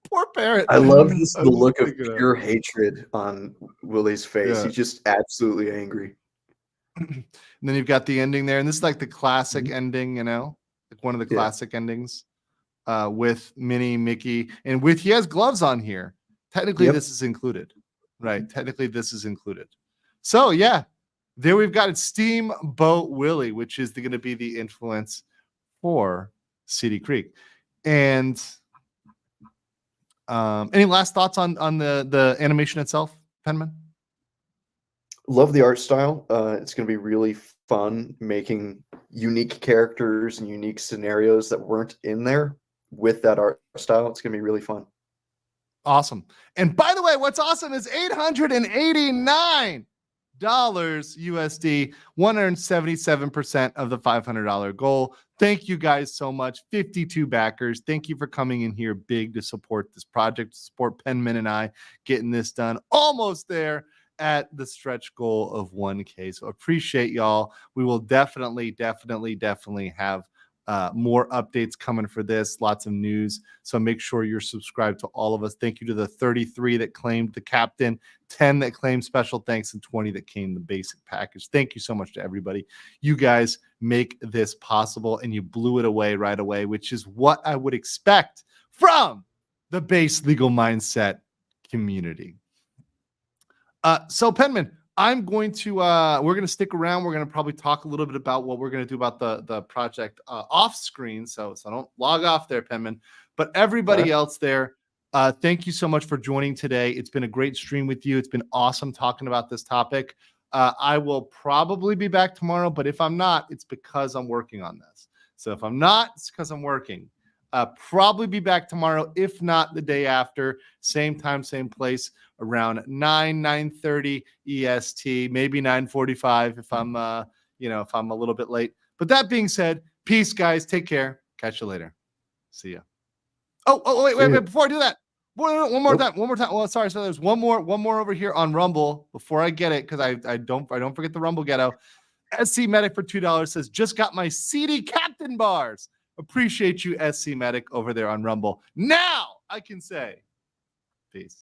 Poor parrot. I love just I the was look of thinking pure hatred on Willie's face. Yeah. He's just absolutely angry. And then you've got the ending there, and this is like the classic Mhm. ending, you know, like one of the Yeah. classic endings, with Minnie, Mickey, and with he has gloves on here. Technically, Yep. this is included, right? Technically, this is included. So yeah, there we've got Steamboat Willie, which is going to be the influence for Seedy Creek. And any last thoughts on the animation itself, Penman? Love the art style. It's going to be really fun making unique characters and unique scenarios that weren't in there with that art style. It's going to be really fun. Awesome. And by the way, what's awesome is $889 USD, 177% of the $500 goal. Thank you guys so much. 52 backers. Thank you for coming in here big to support this project, to support Penman and I getting this done. Almost there at the stretch goal of 1K. So appreciate y'all. We will definitely have more updates coming for this, lots of news. So make sure you're subscribed to all of us. Thank you to the 33 that claimed the captain, 10 that claimed special thanks, and 20 that claimed the basic package. Thank you so much to everybody. You guys make this possible, and you blew it away right away, which is what I would expect from the base legal mindset community. So Penman, I'm going to we're going to stick around. We're going to probably talk a little bit about what we're going to do about the project off screen. So don't log off there, Penman. But everybody else there, thank you so much for joining today. It's been a great stream with you. It's been awesome talking about this topic. I will probably be back tomorrow, but if I'm not, it's because I'm working on this. So if I'm not, it's because I'm working. Probably be back tomorrow, if not the day after, same time, same place, around 9:30 EST, maybe 9:45 if I'm if I'm a little bit late. But that being said, peace, guys. Take care. Catch you later. See ya. Wait, before I do that, one more time. Well, sorry. So there's one more over here on Rumble before I get it, because I don't forget the Rumble ghetto. SC Medic for $2 says, just got my Seedy captain bars. Appreciate you, SC Medic, over there on Rumble. Now I can say peace.